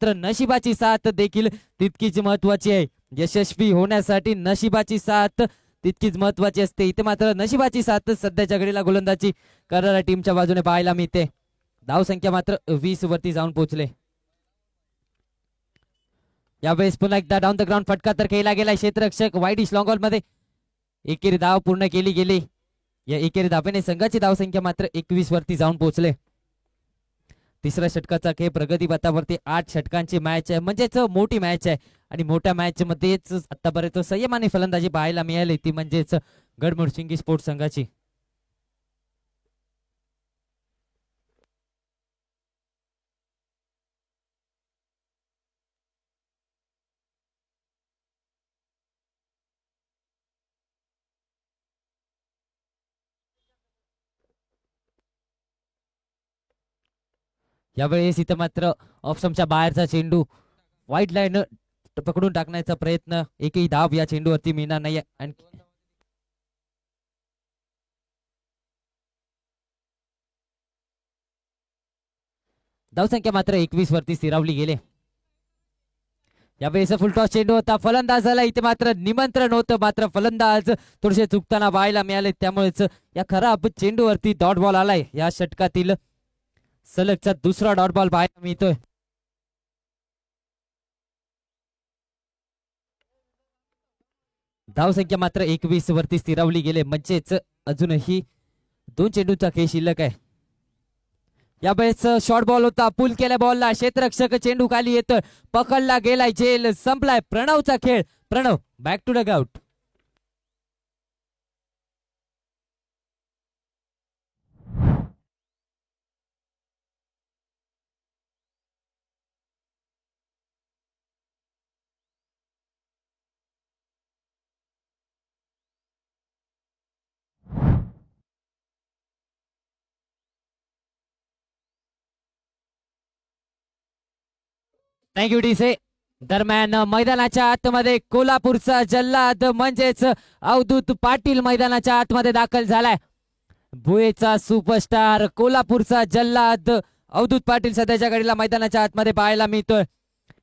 मात्र नशिबाची साथ देखील तितकीच महत्वाची आहे. यशस्वी होण्यासाठी नशिबाची साथ तितकीच महत्वाची असते. इथे मात्र नशिबाची साथ सध्याच्या घडीला गोलंदाजी करणाऱ्या टीमच्या बाजूने पाहायला मिळते. धावसंख्या मात्र 20 वरती जाऊन पोहोचले. यावेळेस पुन्हा एकदा डाऊन द ग्राउंड फटका तर खेळला गेला. क्षेत्ररक्षक वाईडिश लॉंग मध्ये एकेरी धाव पूर्ण केली गेली. या एकेरी धावेने संघाची धावसंख्या मात्र 21 वरती जाऊन पोहोचले. तिसऱ्या षटकाचा खेळ प्रगती पथावरती 8 षटकांची मॅच आहे, म्हणजेच मोठी मॅच आहे. आणि मोठ्या मॅच मध्येच आतापर्यंत संयमाने फलंदाजी पाहायला मिळाली ती म्हणजेच गडमुडशिंगी स्पोर्ट्स संघाची. यावेळेस इथं मात्र ऑप्शनच्या बाहेरचा चेंडू व्हाईट लाईन पकडून टाकण्याचा प्रयत्न, एकही धाव या चेंडूवरती मिळणार नाही. आणखी धावसंख्या मात्र 21 वरती स्थिरावली गेले. यावेळेस फुलटॉस चेंडू होता, फलंदाजाला इथे मात्र निमंत्रण होतं, मात्र फलंदाज थोडेसे चुकताना पाहायला मिळाले. त्यामुळेच या खराब चेंडूवरती डॉट बॉल आलाय. या षटकातील सलगचा दुसरा डॉट बॉल पाहायला मिळतोय. धावसंख्या मात्र 21 वरती स्थिरावली गेले, म्हणजेच अजूनही 2 चेंडूचा खेळ शिल्लक आहे. यावेळेस शॉर्ट बॉल होता, पुल केल्या बॉलला क्षेत्ररक्षक चेंडू खाली येतोय, पकडला गेलाय, झेल संपलाय. प्रणवचा खेळ, Pranav back to Doug out. Thank you डीसे. दरम्यान मैदानाच्या आतमध्ये कोल्हापूरचा जल्लाद म्हणजेच अवधूत पाटील मैदानाच्या आतमध्ये दाखल झालाय. भुयेचा सुपरस्टार कोल्हापूरचा जल्लाद अवधूत पाटील सध्याच्या घडीला मैदानाच्या आतमध्ये पाहायला मिळतोय.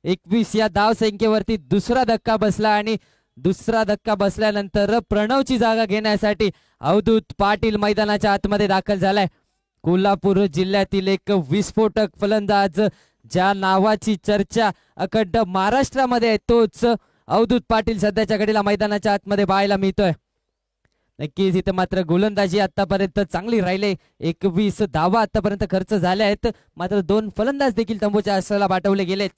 21 या धाव संख्येवरती दुसरा धक्का बसला आणि दुसरा धक्का बसल्यानंतर प्रणवची जागा घेण्यासाठी अवधूत पाटील मैदानाच्या आतमध्ये दाखल झालाय. कोल्हापूर जिल्ह्यातील एक विस्फोटक फलंदाज, ज्या नावाची चर्चा अखंड महाराष्ट्रामध्ये आहे, तोच अवधूत पाटील सध्याच्या घडीला मैदानाच्या आतमध्ये पाहायला मिळतोय. नक्कीच इथे मात्र गोलंदाजी आतापर्यंत चांगली राहिले. 21 धावा आतापर्यंत खर्च झाल्या आहेत, मात्र 2 फलंदाज देखील तंबूच्या आश्रयाला पाठवले गेलेत.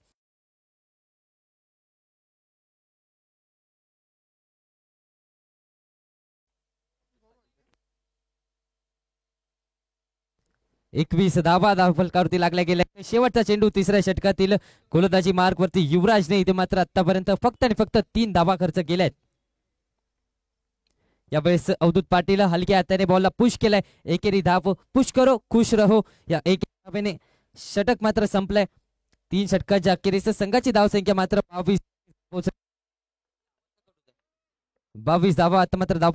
एकवीस धावा धावफलकावरती लागल्या गेल्या. शेवटचा चेंडू तिसऱ्या षटकातील गोलंदाजी मार्कवरती युवराजने इथे मात्र आतापर्यंत फक्त आणि फक्त 3 धावा खर्च केल्यात. यावेळेस अवधूत पाटील हलक्या हाताने बॉलला पुश केलाय. एकेरी धाव, पुश करो खुश रहो या एक धावेने षटक मात्र संपलंय. 3 षटकाच्या अखेरीस संघाची धावसंख्या मात्र 22 धावा आता मात्र धाव.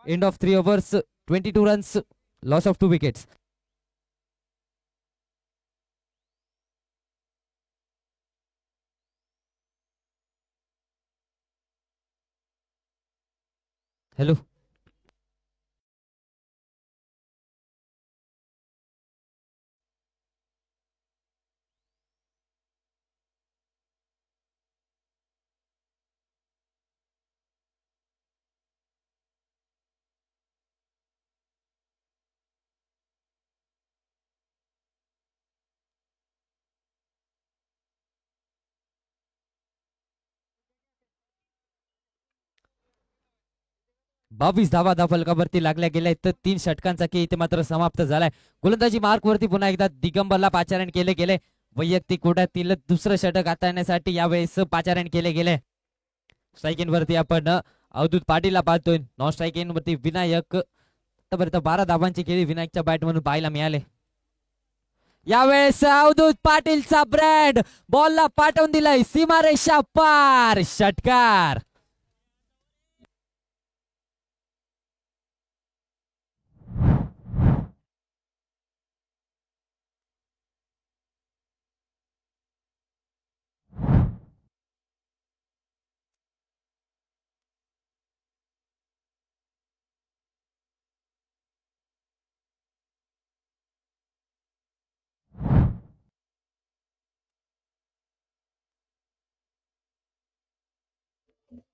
End of 3 overs, 22 runs, loss of 2 wickets. Hello, बावीस धावा धावफलकावरती लागल्या गेल्या. तर 3 षटकांचा खेळ इथे मात्र समाप्त झालाय. गोलंदाजी मार्कवरती पुन्हा एकदा दिगंबरला पाचारण केले गेले. वैयक्तिक कोट्यातील दुसरं षटक हाताळण्यासाठी यावेळेस पाचारण केले गेले. स्ट्राईक वरती आपण अवधूत पाटीलला पाहतोय. नॉन स्ट्राईक वरती विनायक. आतापर्यंत 12 धावांचे खेळ विनायकच्या बॅट म्हणून पाहायला मिळाले. यावेळेस अवधूत पाटीलचा ब्रँड बॉलला पाठवून दिलाय सीमारेषा पार. षटकार.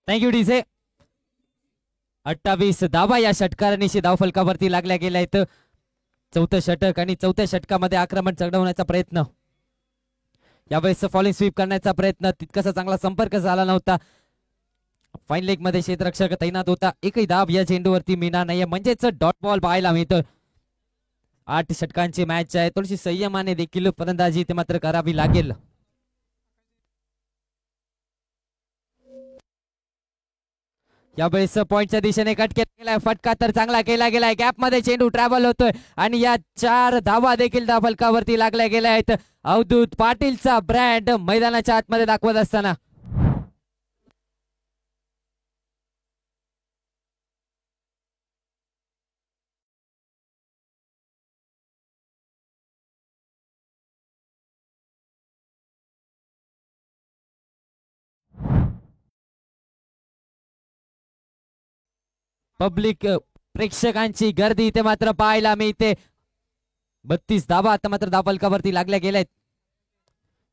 Thank you DJ. 28 धावा या षटकारांनीशी धाव फलकावरती लागल्या गेल्या आहेत. चौथं षटक आणि चौथ्या षटकामध्ये आक्रमण चढवण्याचा प्रयत्न. यावेळेस फॉलिंग स्वीप करण्याचा प्रयत्न, तितकासा चांगला संपर्क झाला नव्हता. फाईन लेग मध्ये क्षेत्ररक्षक तैनात होता. एकही धाव या चेंडूवरती मिळणार नाहीये, म्हणजेच डॉट बॉल पाहायला मिळतं. 8 षटकांची मॅच आहे. थोडीशी संयमाने देखील फलंदाजी ते मात्र करावी लागेल. यावेळेस पॉइंटच्या दिशेने कट केला गेलाय. फटका तर चांगला केला गेलाय. गॅप मध्ये चेंडू ट्रॅव्हल होतोय आणि या 4 धावा देखील धाव फलकावरती लागल्या गेल्या आहेत. अवधूत पाटीलचा ब्रँड मैदानाच्या आतमध्ये दाखवत असताना पब्लिक प्रेक्षकांची गर्दी इथे मात्र पाहायला मिळते. 32 धावा आता मात्र धाव फलकावरती लागल्या गेल्यात.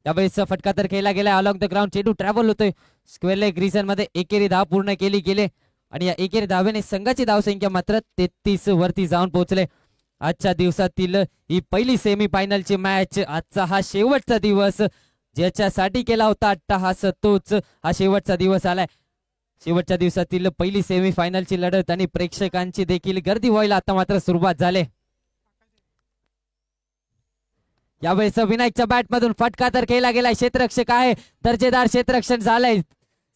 त्यावेळेस फटका तर केला गेला. अलॉंग द ग्राउंड चेंडू ट्रॅव्हल होतोय. स्क्वेअर लेग रिजन मध्ये एकेरी धाव पूर्ण केली गेले आणि या एकेरी धावेने संघाची धावसंख्या मात्र 33 वरती जाऊन पोहोचले. आजच्या दिवसातील ही पहिली सेमी फायनलची मॅच. आजचा हा शेवटचा दिवस ज्याच्यासाठी केला होता अट्टहास, तोच हा शेवटचा दिवस आलाय. शेवटच्या दिवसातील पहिली सेमी फायनलची लढत आणि प्रेक्षकांची देखील गर्दी व्हायला आता मात्र सुरुवात झाली. यावेळेस विनायकच्या बॅट मधून फटका तर केला गेलाय. क्षेत्ररक्षक आहे, दर्जेदार क्षेत्ररक्षण झालंय.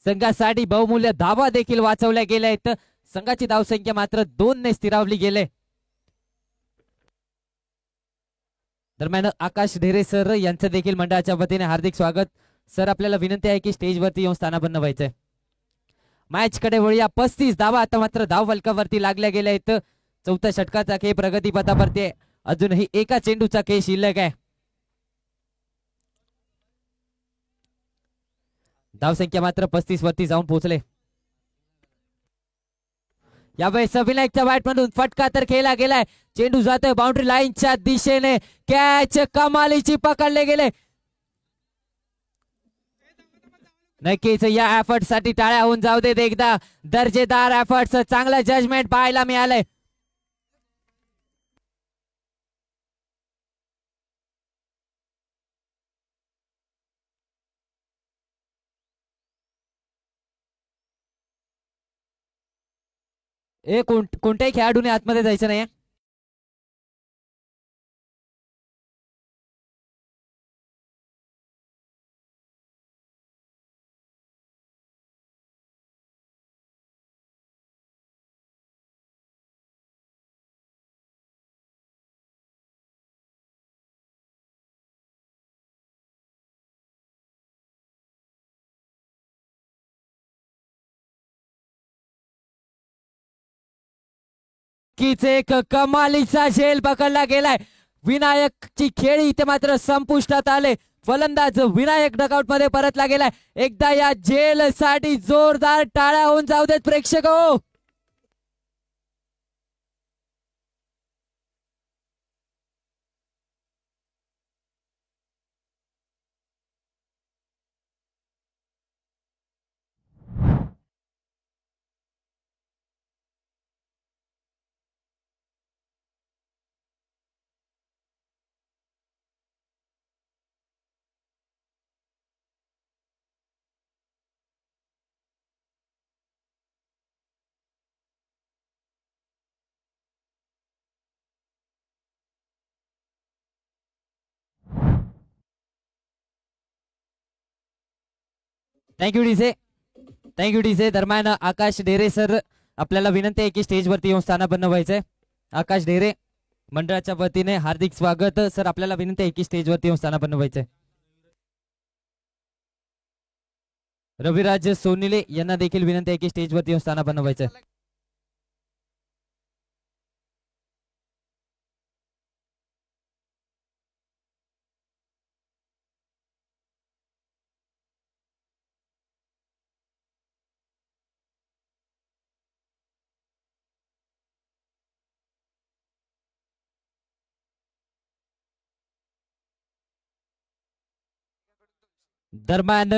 संघासाठी बहुमूल्य धावा देखील वाचवल्या गेल्या आहेत. संघाची धावसंख्या मात्र 2 ने स्थिरावली गेले. दरम्यान आकाश ढेरे सर यांचं देखील मंडळाच्या वतीने हार्दिक स्वागत. सर, आपल्याला विनंती आहे की स्टेजवरती येऊन स्थानापन्न व्हायचंय. मॅच कडे वळूया. 35 धावा आता मात्र धाव फलकावरती लागल्या गेल्या आहेत. चौथ्या षटकाचा खेळ प्रगतीपथावरती अजूनही एका चेंडूचा खेळ शिल्लक आहे. धावसंख्या मात्र 35 वरती जाऊन पोहोचले. यावेळेस विनायकच्या बॅट मधून फटका तर खेळला गेलाय. चेंडू जातोय बाउंड्री लाईनच्या दिशेने. कॅच कमालीची पकडले गेले. नक्कीच या एफर्ट साठी टाळ्या होऊन जाऊ देत एकदा. दर्जेदार एफर्ट्स, चांगलं जजमेंट पाहायला मिळालंय. कोणत्याही खेळाडूने आतमध्ये जायचं नाही. कीच एक कमालीचा झेल पकडला गेलाय. विनायकची खेळी इथे मात्र संपुष्टात आले. फलंदाज विनायक डगआउट मध्ये परतला गेलाय. एकदा या झेल साठी जोरदार टाळ्या होऊन जाऊ देत प्रेक्षक हो. Thank you DJ. Thank you DJ. दरम्यान आकाश ढेरे सर, आपल्याला विनंती आहे की स्टेजवरती येऊन स्थानापन्न व्हायचंय. आकाश ढेरे मंडळाच्या वतीने हार्दिक स्वागत. सर, आपल्याला विनंती आहे की स्टेजवरती येऊन स्थानापन्न व्हायचंय. रविराज सोनिले यांना देखील विनंती आहे की स्टेजवरती येऊन स्थानापन्न व्हायचंय. दरम्यान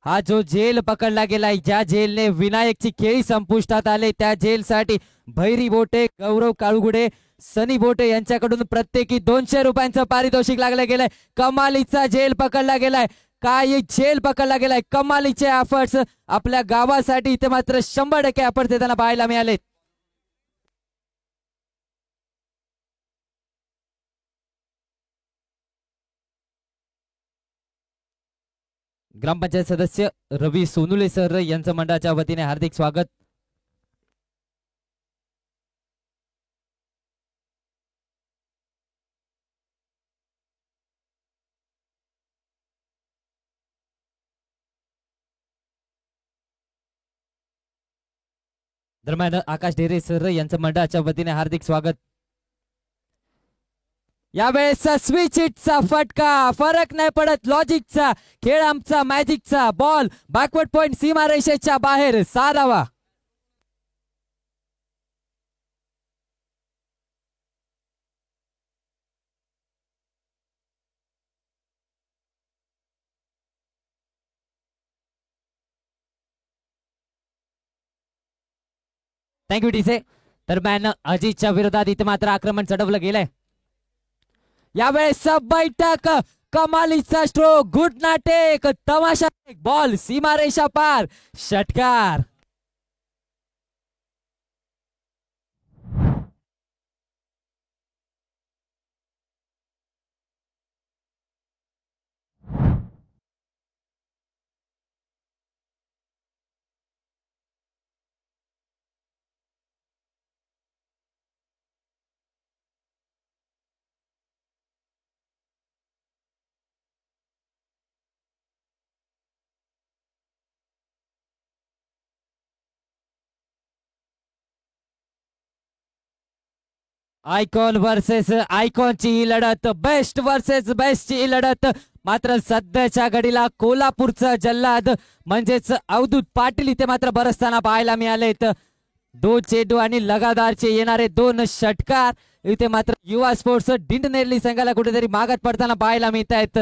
हा जो जेल पकडला गेलाय, ज्या जेलने विनायकची खेळी संपुष्टात आले, त्या जेलसाठी भैरी बोटे, गौरव काळुगुडे, सनी बोटे यांच्याकडून प्रत्येकी 200 रुपयांचं पारितोषिक लागलं गेलंय. कमालीचा जेल पकडला गेलाय, काय जेल पकडला गेलाय. कमालीचे एफर्ट्स आपल्या गावासाठी इथे मात्र 100% एफर्ट्स देताना पाहायला मिळाले. ग्रामपंचायत सदस्य रवी सोनुले सर यांचं मंडळाच्या वतीने हार्दिक स्वागत. दरम्यान आकाश ढेरे सर यांचं मंडळाच्या वतीने हार्दिक स्वागत. यावेळेस स्विच इटचा फटका, फरक नाही पडत लॉजिकचा, खेळ आमचा मॅजिकचा. बॉल बॅकवर्ड पॉइंट सीमारेषेच्या बाहेर साधावा. थँक्यू डीसे. दरम्यान अजितच्या विरोधात इथे मात्र आक्रमण चढवलं गेलंय. यावेळेस बैठक, कमालीचा स्ट्रोक, घुटना टेक, तमाशा, बॉल सीमारेषा पार, षटकार. आयकॉन वर्सेस आयकॉनची ही लढत, बेस्ट वर्सेस बेस्टची ही लढत. मात्र सध्याच्या घडीला कोल्हापूरचा जल्लाद म्हणजेच अवधूत पाटील इथे मात्र बरसताना पाहायला मिळालेत. 2 चेंडू आणि लगातारचे येणारे 2 षटकार इथे मात्र युवा स्पोर्ट्स डिंडनेरली संघाला कुठेतरी मागत पडताना पाहायला मिळत आहेत.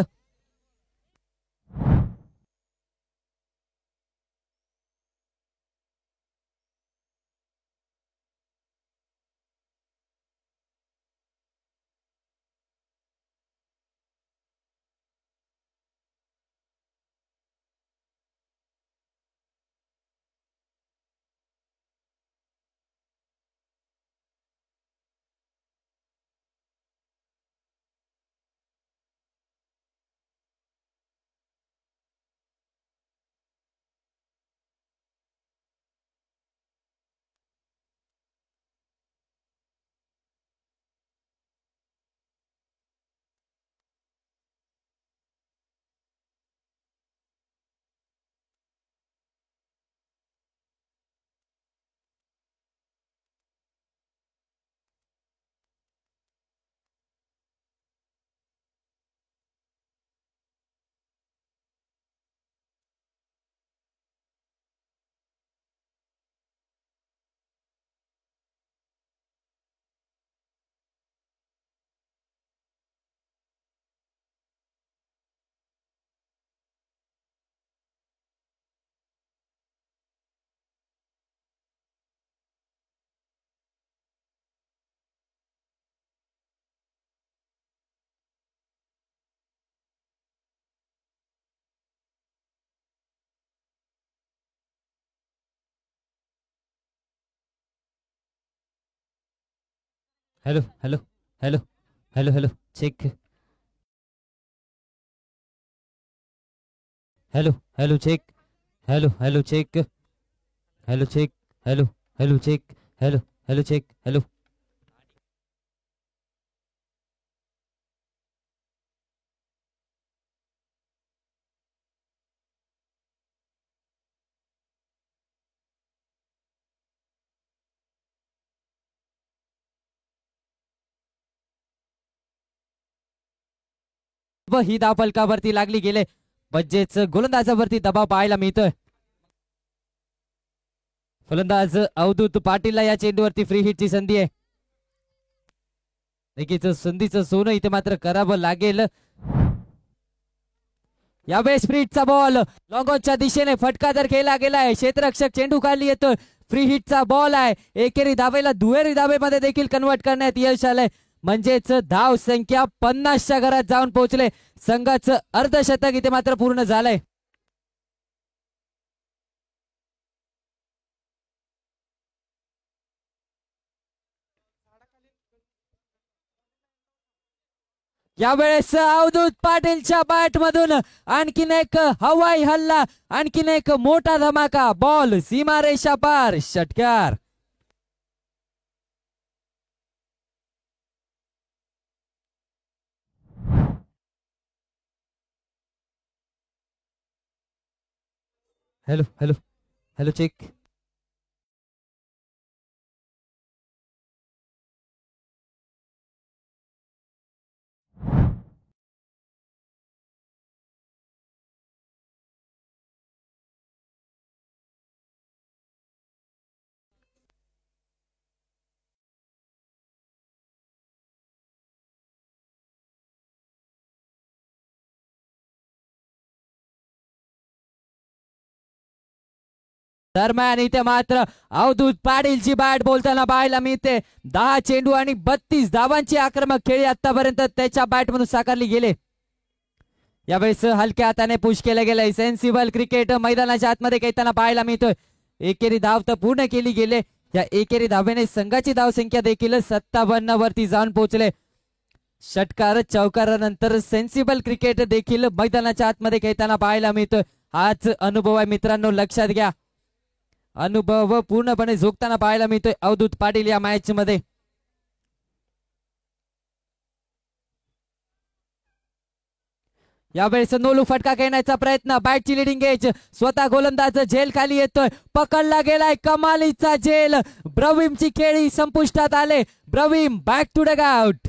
Hello hello hello hello hello check. Hello hello check. Hello hello check. Hello check. Hello hello check. Hello hello check. Hello. ही धाव फलकावरती लागली गेले, म्हणजेच गोलंदाजावरती दबाव पाहायला मिळतोय. फलंदाज अवधूत पाटीलला या चेंडूवरती फ्री हिटची संधी आहे. नक्कीच संधीचं सोनं इथे मात्र करावं लागेल. यावेळेस स्प्रिटचा बॉल लॉंगॉनच्या दिशेने फटका जर केला गेलाय, क्षेत्ररक्षक चेंडू खाली येतोय, फ्री हिटचा बॉल आहे, एकेरी धावेला दुहेरी धावेमध्ये देखील कन्वर्ट करण्यात यश आलंय, म्हणजेच धाव संख्या 50च्या घरात जाऊन पोहोचले. संघाचं अर्धशतक इथे मात्र पूर्ण झालंय. यावेळेस अवधूत पाटीलच्या बॅट मधून आणखीन एक हवाई हल्ला, आणखीन एक मोठा धमाका, बॉल सीमारेषा पार, षटकार. Hello hello hello check. दरम्यान इथे मात्र अवधूत पाटीलची बॅट बोलताना पाहायला मिळते. 10 चेंडू आणि 32 धावांची आक्रमक खेळी आतापर्यंत त्याच्या बॅट मधून साकारली गेले. यावेळेस हलक्या हाताने पुश केलं गेलंय. सेन्सिबल क्रिकेट मैदानाच्या आतमध्ये खेळताना पाहायला मिळतोय. एकेरी धाव तर पूर्ण केली गेले. या एकेरी धावेने संघाची धाव संख्या देखील 57 वरती जाऊन पोहोचले. षटकार चौकारानंतर सेन्सिबल क्रिकेट देखील मैदानाच्या आतमध्ये खेळताना पाहायला मिळतोय. हाच अनुभव आहे मित्रांनो, लक्षात घ्या. अनुभव पूर्णपणे झोकताना पाहायला मिळतोय अवधूत पाटील या मॅच मध्ये. यावेळेस नोलू फटका घेण्याचा प्रयत्न, बॅटची लिडिंग एज, स्वतः गोलंदाज झेल खाली येतोय, पकडला गेलाय, कमालीचा झेल. ब्रवीमची खेळी संपुष्टात आले. ब्रवीम बॅक टू डग आउट.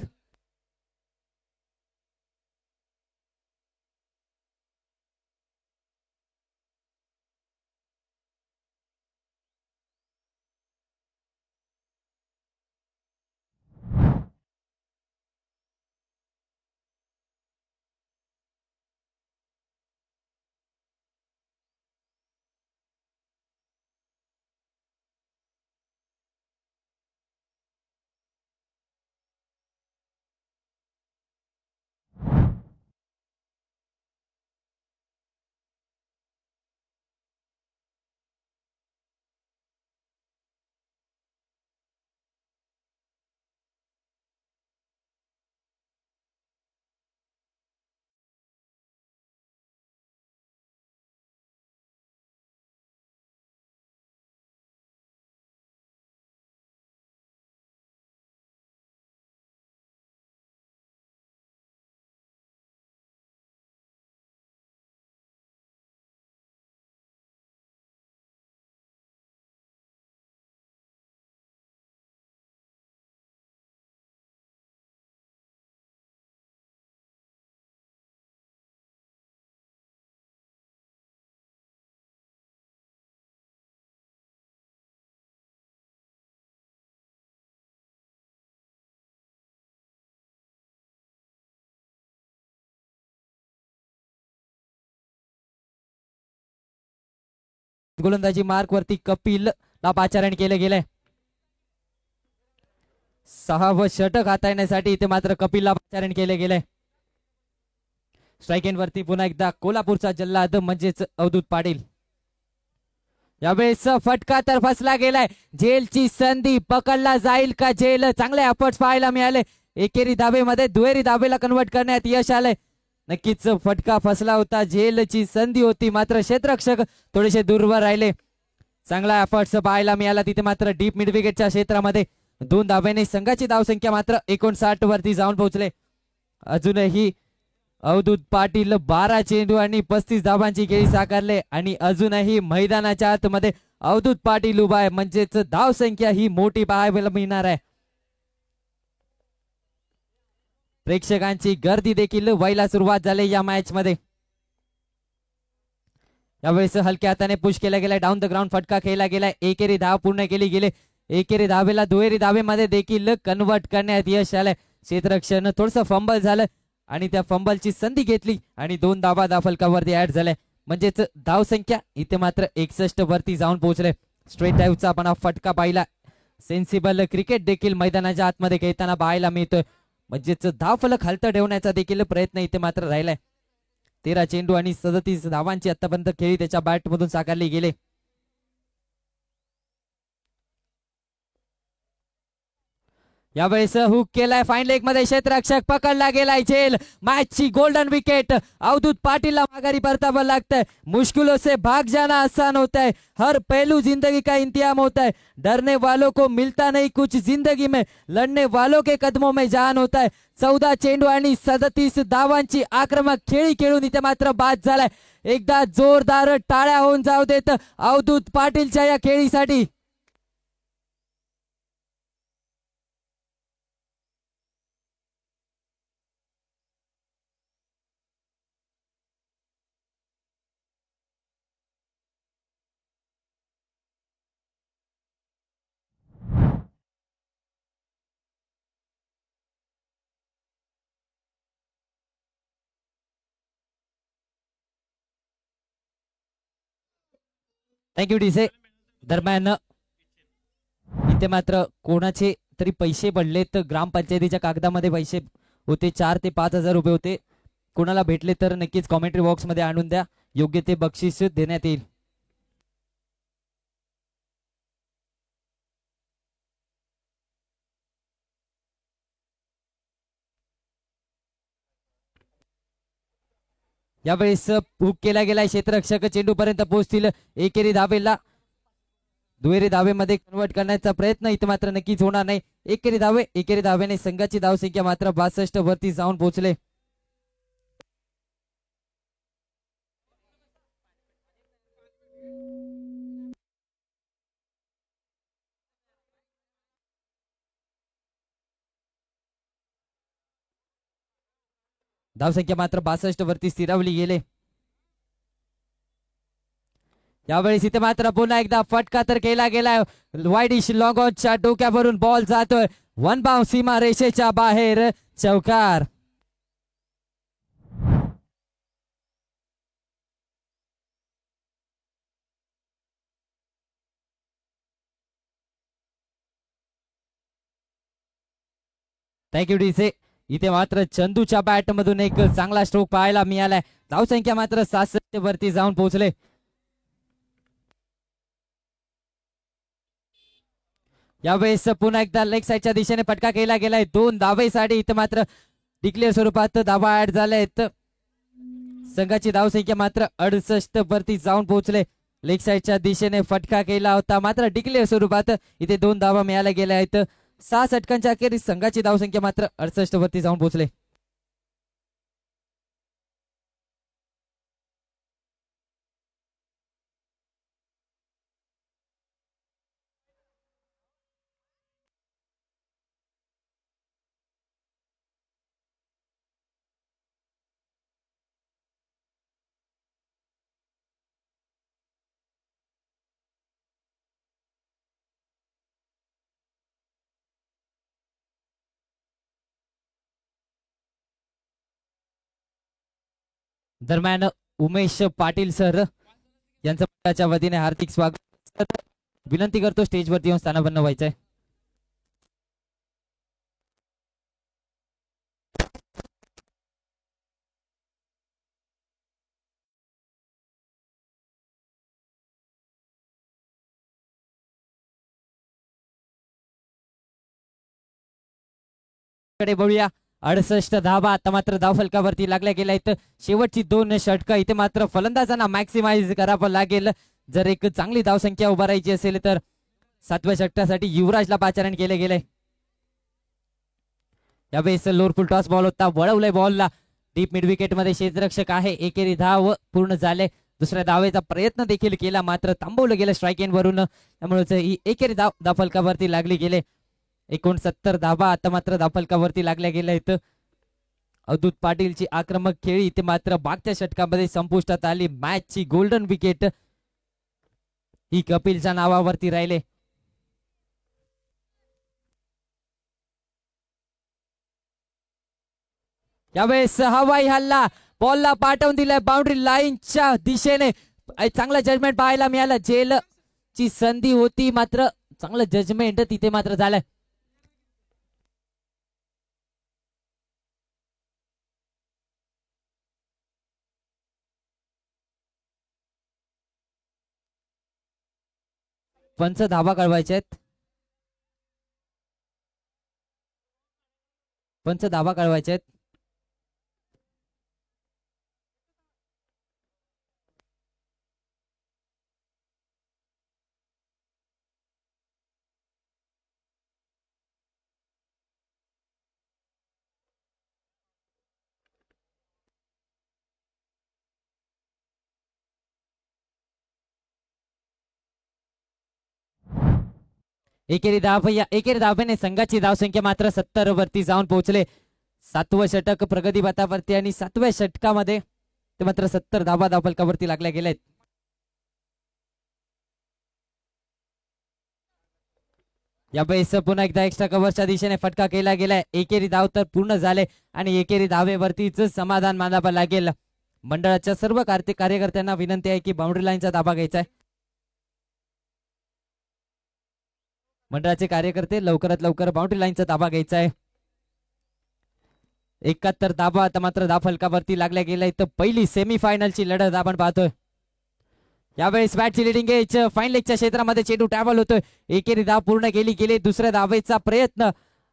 गोलंदाजी मार्क वरती कपिल ला पाचारण केलं गेलंय. 6वं षटक हाताळण्यासाठी इथे मात्र कपिलला पाचारण केले गेले. स्ट्राईक एंड वरती पुन्हा एकदा कोल्हापूरचा जल्लाद म्हणजेच अवधूत पाटील. यावेळेस फटका तर फसला गेलाय. झेलची संधी, पकडला जाईल का झेल? चांगले एफर्ट्स पाहायला मिळाले. एकेरी धावेमध्ये दुहेरी धावेला कन्वर्ट करण्यात यश आलंय. नक्कीच फटका फसला होता, झेलची संधी होती, मात्र क्षेत्ररक्षक थोडेसे दूरवर राहिले. चांगला एफर्ट्स पाहायला मिळाला तिथे मात्र डीप मिड विकेटच्या क्षेत्रामध्ये. 2 धावेने संघाची धावसंख्या मात्र 59 वरती जाऊन पोहोचले. अजूनही अवधूत पाटील 12 चेंडू आणि 35 धावांची खेळी साकारले आणि अजूनही मैदानाच्या आतमध्ये अवधूत पाटील उभा आहे, म्हणजेच धावसंख्या ही मोठी पाहायला मिळणार आहे. प्रेक्षकांची गर्दी देखील व्हायला सुरुवात झाली या मॅच मध्ये. यावेळेस हलक्या हाताने पुश केला गेला, डाऊन द ग्राउंड फटका खेळला गेला. एकेरी धाव पूर्ण केली गेली. एकेरी धावेला दुहेरी धावेमध्ये देखील कन्वर्ट करण्यात यश आलंय. क्षेत्ररक्षण थोडस फंबल झालं आणि त्या फंबलची संधी घेतली आणि 2 धावा धावफलकावरती ऍड झाल्या. म्हणजेच धाव संख्या इथे मात्र 61 वरती जाऊन पोहोचले. स्ट्रेट ड्राईव्हचा आपण फटका पाहिला. सेन्सिबल क्रिकेट देखील मैदानाच्या आतमध्ये खेळताना पाहायला मिळतोय. म्हणजेच धावफलक हलतं ठेवण्याचा देखील प्रयत्न इथे मात्र राहिलाय. 13 चेंडू आणि 37 धावांची आतापर्यंत खेळी त्याच्या बॅट मधून साकारली गेले. यावेळेस हुक केलाय फाईन लेग मध्ये, क्षेत्ररक्षक पकडला गेलाय झेल. मॅचची गोल्डन विकेट. अवधूत पाटीलला माघारी परतावं लागतंय. मुश्किलों से भाग जाना आसान होता है, हर पहलू जिंदगी का इंतजाम होता है. डरने वालों को मिलता नहीं कुछ जिंदगी में, लढने वालों के कदमों में जान होता है. 14 चेंडू आणि 37 धावांची आक्रमक खेळी खेळून इथे मात्र बाद झालाय. एकदा जोरदार टाळ्या होऊन जाऊ देत अवधूत पाटीलच्या या खेळीसाठी. थँक्यू डीसे. दरम्यान इथे मात्र कोणाचे तरी पैसे पडलेत. ग्रामपंचायतीच्या कागदामध्ये पैसे होते 4 ते 5 हजार रुपये होते. कोणाला भेटले तर नक्कीच कॉमेंट्री बॉक्स मध्ये आणून द्या. योग्य ते बक्षीस देण्यात येईल. यावेळेस हुक केला गेलाय. क्षेत्ररक्षक चेंडू पर्यंत पोहोचतील. एकेरी धावेला दुहेरी धावेमध्ये कन्वर्ट करण्याचा प्रयत्न इथे मात्र नक्कीच होणार नाही. एकेरी धावेने संघाची धावसंख्या मात्र 62 वरती जाऊन पोहोचले. धावसंख्या मात्र 62 वरती स्थिरावली गेले. यावेळेस इथे मात्र पुन्हा एकदा फटका तर केला गेलाय. वाईडिश लॉंग ऑनच्या डोक्यावरून बॉल जातोय. वन बाउंस सीमा रेषेच्या बाहेर, चौकार. थँक्यू डीसे. इथे मात्र चंदूच्या बॅट मधून एक चांगला स्ट्रोक पाहायला मिळालाय. धावसंख्या मात्र 67 वरती जाऊन पोहोचले. यावेळेस पुन्हा एकदा लेग साईडच्या दिशेने फटका केला गेलाय. 2 धावेसाठी इथे मात्र डिक्लेअर स्वरूपात धावा ऍड झाल्या आहेत. संघाची धावसंख्या मात्र 68 वरती जाऊन पोहोचले. लेग साईडच्या दिशेने फटका केला होता मात्र डिक्लेअर स्वरूपात इथे 2 धावा मिळाल्या गेल्या आहेत. 6 षटकांच्या अखेरीस संघाची धावसंख्या मात्र 68 वरती जाऊन पोहोचले. दरम्यान उमेश पाटील सर यांचं मंडळाच्या वतीने हार्दिक स्वागत. विनंती करतो स्टेजवरती येऊन स्थानापन्न व्हायचंय. कडे बघूया. 68 धावा आता मात्र धावफलकावरती लागल्या गेल्या आहेत. शेवटची 2 षटकं इथे मात्र फलंदाजांना मॅक्सिमाइज करावं लागेल. जर एक चांगली धावसंख्या उभारायची असेल तर 7व्या षटकासाठी युवराजला पाचारण केले गेले. यावेळेस लोअर फुल टॉस बॉल होता. वळवलंय बॉलला. डीप मिड विकेट मध्ये क्षेत्ररक्षक आहे. एकेरी धाव पूर्ण झाले. दुसऱ्या धावेचा प्रयत्न देखील केला मात्र थांबवलं गेलं स्ट्राईक एंड वरून. त्यामुळे ही एकेरी धाव धावफलकावरती लागली गेले. 69 धावा आता मात्र धावफलकावरती लागल्या गेल्या आहेत. अवधूत पाटीलची आक्रमक खेळी इथे मात्र मागच्या षटकामध्ये संपुष्टात आली. मॅचची गोल्डन विकेट ही कपिलच्या नावावरती राहिले. यावेळेस हवाई हल्ला बॉलला पाठवून दिलाय बाउंड्री लाईनच्या दिशेने. चांगलं जजमेंट पाहायला मिळालं. जेलची संधी होती मात्र चांगलं जजमेंट तिथे मात्र झालंय. पंच धावा कळवायचे आहेत. पंच धावा कळवायचे आहेत. एकेरी धावेने संघाची धावसंख्या मात्र 70 वरती जाऊन पोहोचले. 7वं षटक प्रगती पथावरती आणि 7व्या षटकामध्ये ते मात्र 70 धावा धावफलकावरती लागल्या गेलेत. यावेळेस पुन्हा एकदा एक्स्ट्रा कव्हरच्या दिशेने फटका केला गेलाय. एकेरी धाव तर पूर्ण झाले आणि एकेरी धावेवरतीच समाधान मानावं लागेल. मंडळाच्या सर्व कार्यकर्त्यांना विनंती आहे की बाउंड्री लाईनचा धाबा घ्यायचा आहे. मंडळाचे कार्यकर्ते लवकरात लवकर बाउंड्री लाईनचा धाबा घ्यायचा आहे. 71 धाबा आता मात्र धाव फलकावरती लागल्या गेलाय. तर पहिली सेमीफायनलची लढत आपण पाहतोय. यावेळेस बॅटची लिडिंग एज फाईन लेगच्या क्षेत्रामध्ये चेंडू ट्रॅव्हल होतोय. एकेरी धाव पूर्ण केली गेली. दुसऱ्या धावेचा प्रयत्न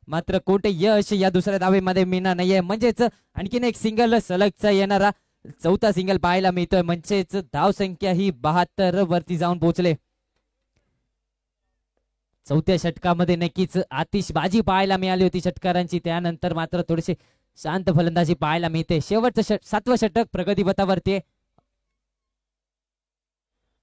मात्र कोणते यश या दुसऱ्या धावेमध्ये मिळणार नाहीये. म्हणजेच आणखीन एक सिंगल सलगचा येणारा चौथा सिंगल पाहायला मिळतोय. म्हणजेच धाव संख्या ही 72 वरती जाऊन पोहोचले. चौथ्या षटकामध्ये नक्कीच आतिषबाजी पाहायला मिळाली होती षटकारांची. त्यानंतर मात्र थोडीशी शांत फलंदाजी पाहायला मिळते. शेवटचं 7वं षटक प्रगती पथावरती.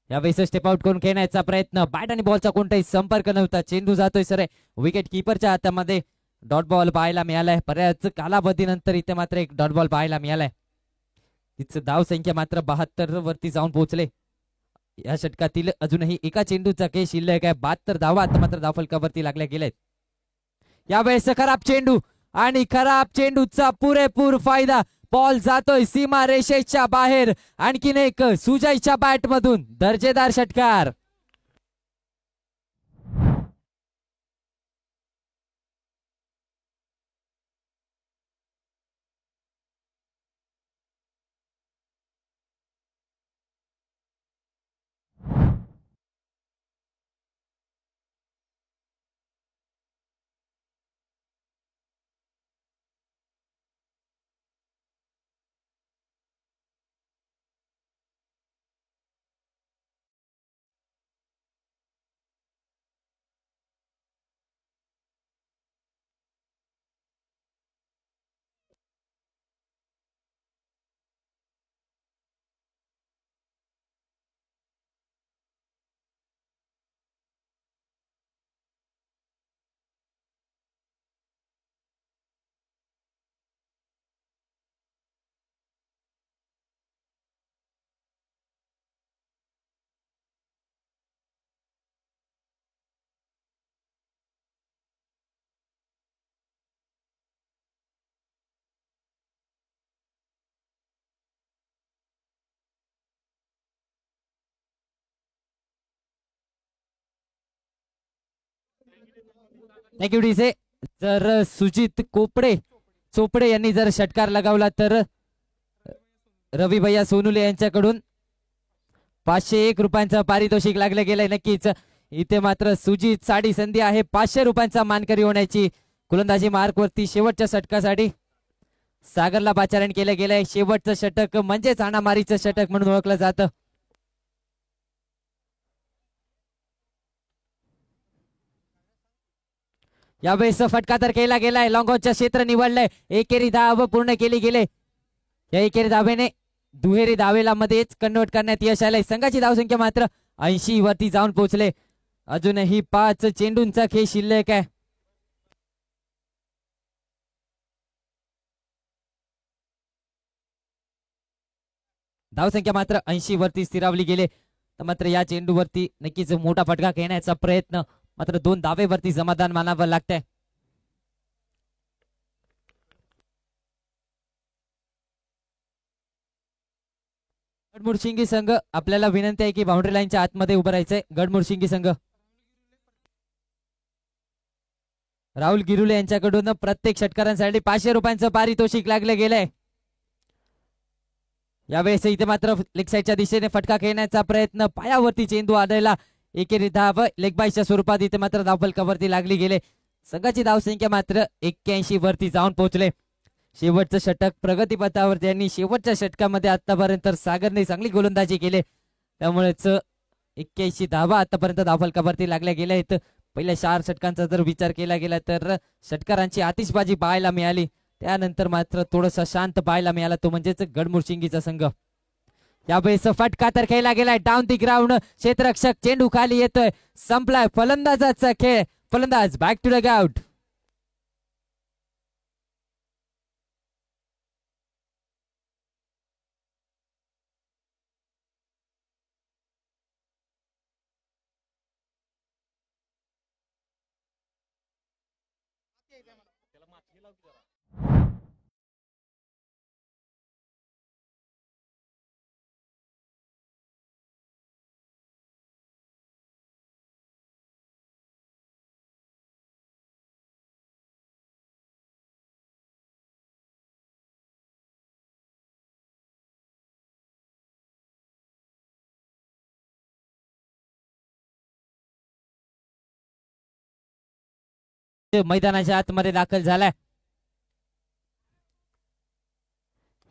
यावेळेस स्टेप आउट करून खेळण्याचा प्रयत्न. बॅट आणि बॉलचा कोणताही संपर्क नव्हता. चेंडू जातोय सर विकेट किपरच्या हातामध्ये. डॉट बॉल पाहायला मिळालाय. बऱ्याच कालावधीनंतर इथे मात्र एक डॉट बॉल पाहायला मिळालाय. तिचं धाव संख्या मात्र 72 वरती जाऊन पोहोचले. या षटकातील अजूनही एका चेंडूचा खेळ शिल्लक आहे. 72 धावा आता मात्र धावफलकावरती लागल्या गेलेत. यावेळेस खराब चेंडू आणि खराब चेंडूचा पुरेपूर फायदा. बॉल जातोय सीमा रेषेच्या बाहेर. आणखीन एक सुजयच्या बॅट मधून दर्जेदार षटकार. नेगेटिव्ह जर सुजित चोपडे यांनी जर षटकार लगावला तर रवी भैया सोनुले यांच्याकडून 501 रुपयांचं पारितोषिक लागलं गेलंय. नक्कीच इथे मात्र सुजित साठी संधी आहे 500 रुपयांचा मानकरी होण्याची. गोलंदाजी मार्क वरती शेवटच्या षटकासाठी सागरला पाचारण केलं गेलंय. शेवटचं षटक म्हणजेच हाणामारीचं षटक म्हणून ओळखलं जातं. यावेळेस फटका तर केला गेलाय. लॉंगॉनचं क्षेत्र निवडलंय. एकेरी धाव पूर्ण केली गेले. या एकेरी धावेने दुहेरी धावेला मध्येच कन्वर्ट करण्यात यश आलंय. संघाची धावसंख्या मात्र 80 वरती जाऊन पोहोचले. अजूनही 5 चेंडूंचा खेळ शिल्लक आहे. धावसंख्या मात्र 80 वरती स्थिरावली गेले. तर मात्र या चेंडूवरती नक्कीच मोठा फटका घेण्याचा प्रयत्न. मात्र 2 धावेवरती समाधान मानावं लागतंय. गडमुडशिंगी संघ आपल्याला विनंती आहे की बाउंड्री लाईनच्या आतमध्ये उभं राहायचंय. गडमुडशिंगी संघ राहुल गिरुले यांच्याकडून प्रत्येक षटकारांसाठी 500 रुपयांचं पारितोषिक लागलं गेलंय. यावेळेस इथे मात्र लेग साईडच्या दिशेने फटका खेळण्याचा प्रयत्न, पायावरती चेंडू आढळला. एकेरी धाव लेग बाईच्या स्वरूपात इथे मात्र धावफलकावरती लागली गेले. संघाची धावसंख्या मात्र 81 वरती जाऊन पोहोचले. शेवटचं षटक प्रगतीपथावरती यांनी शेवटच्या षटकामध्ये आतापर्यंत सागरने चांगली गोलंदाजी केली, त्यामुळेच 81 धावा आतापर्यंत धावफलकावरती लागल्या गेल्या आहेत. पहिल्या 4 षटकांचा जर विचार केला गेला तर षटकारांची आतिषबाजी पाहायला मिळाली, त्यानंतर मात्र थोडासा शांत पाहायला मिळाला, तो म्हणजेच गडमुडशिंगीचा संघ. यावेळेस फटका तर खेळला गेलाय डाऊन दी ग्राउंड. क्षेत्ररक्षक चेंडू खाली येतोय, संपलाय फलंदाजाचा खेळ. फलंदाज बॅक टू द ग्राउंड. मैदानाच्या आतमध्ये दाखल झालाय.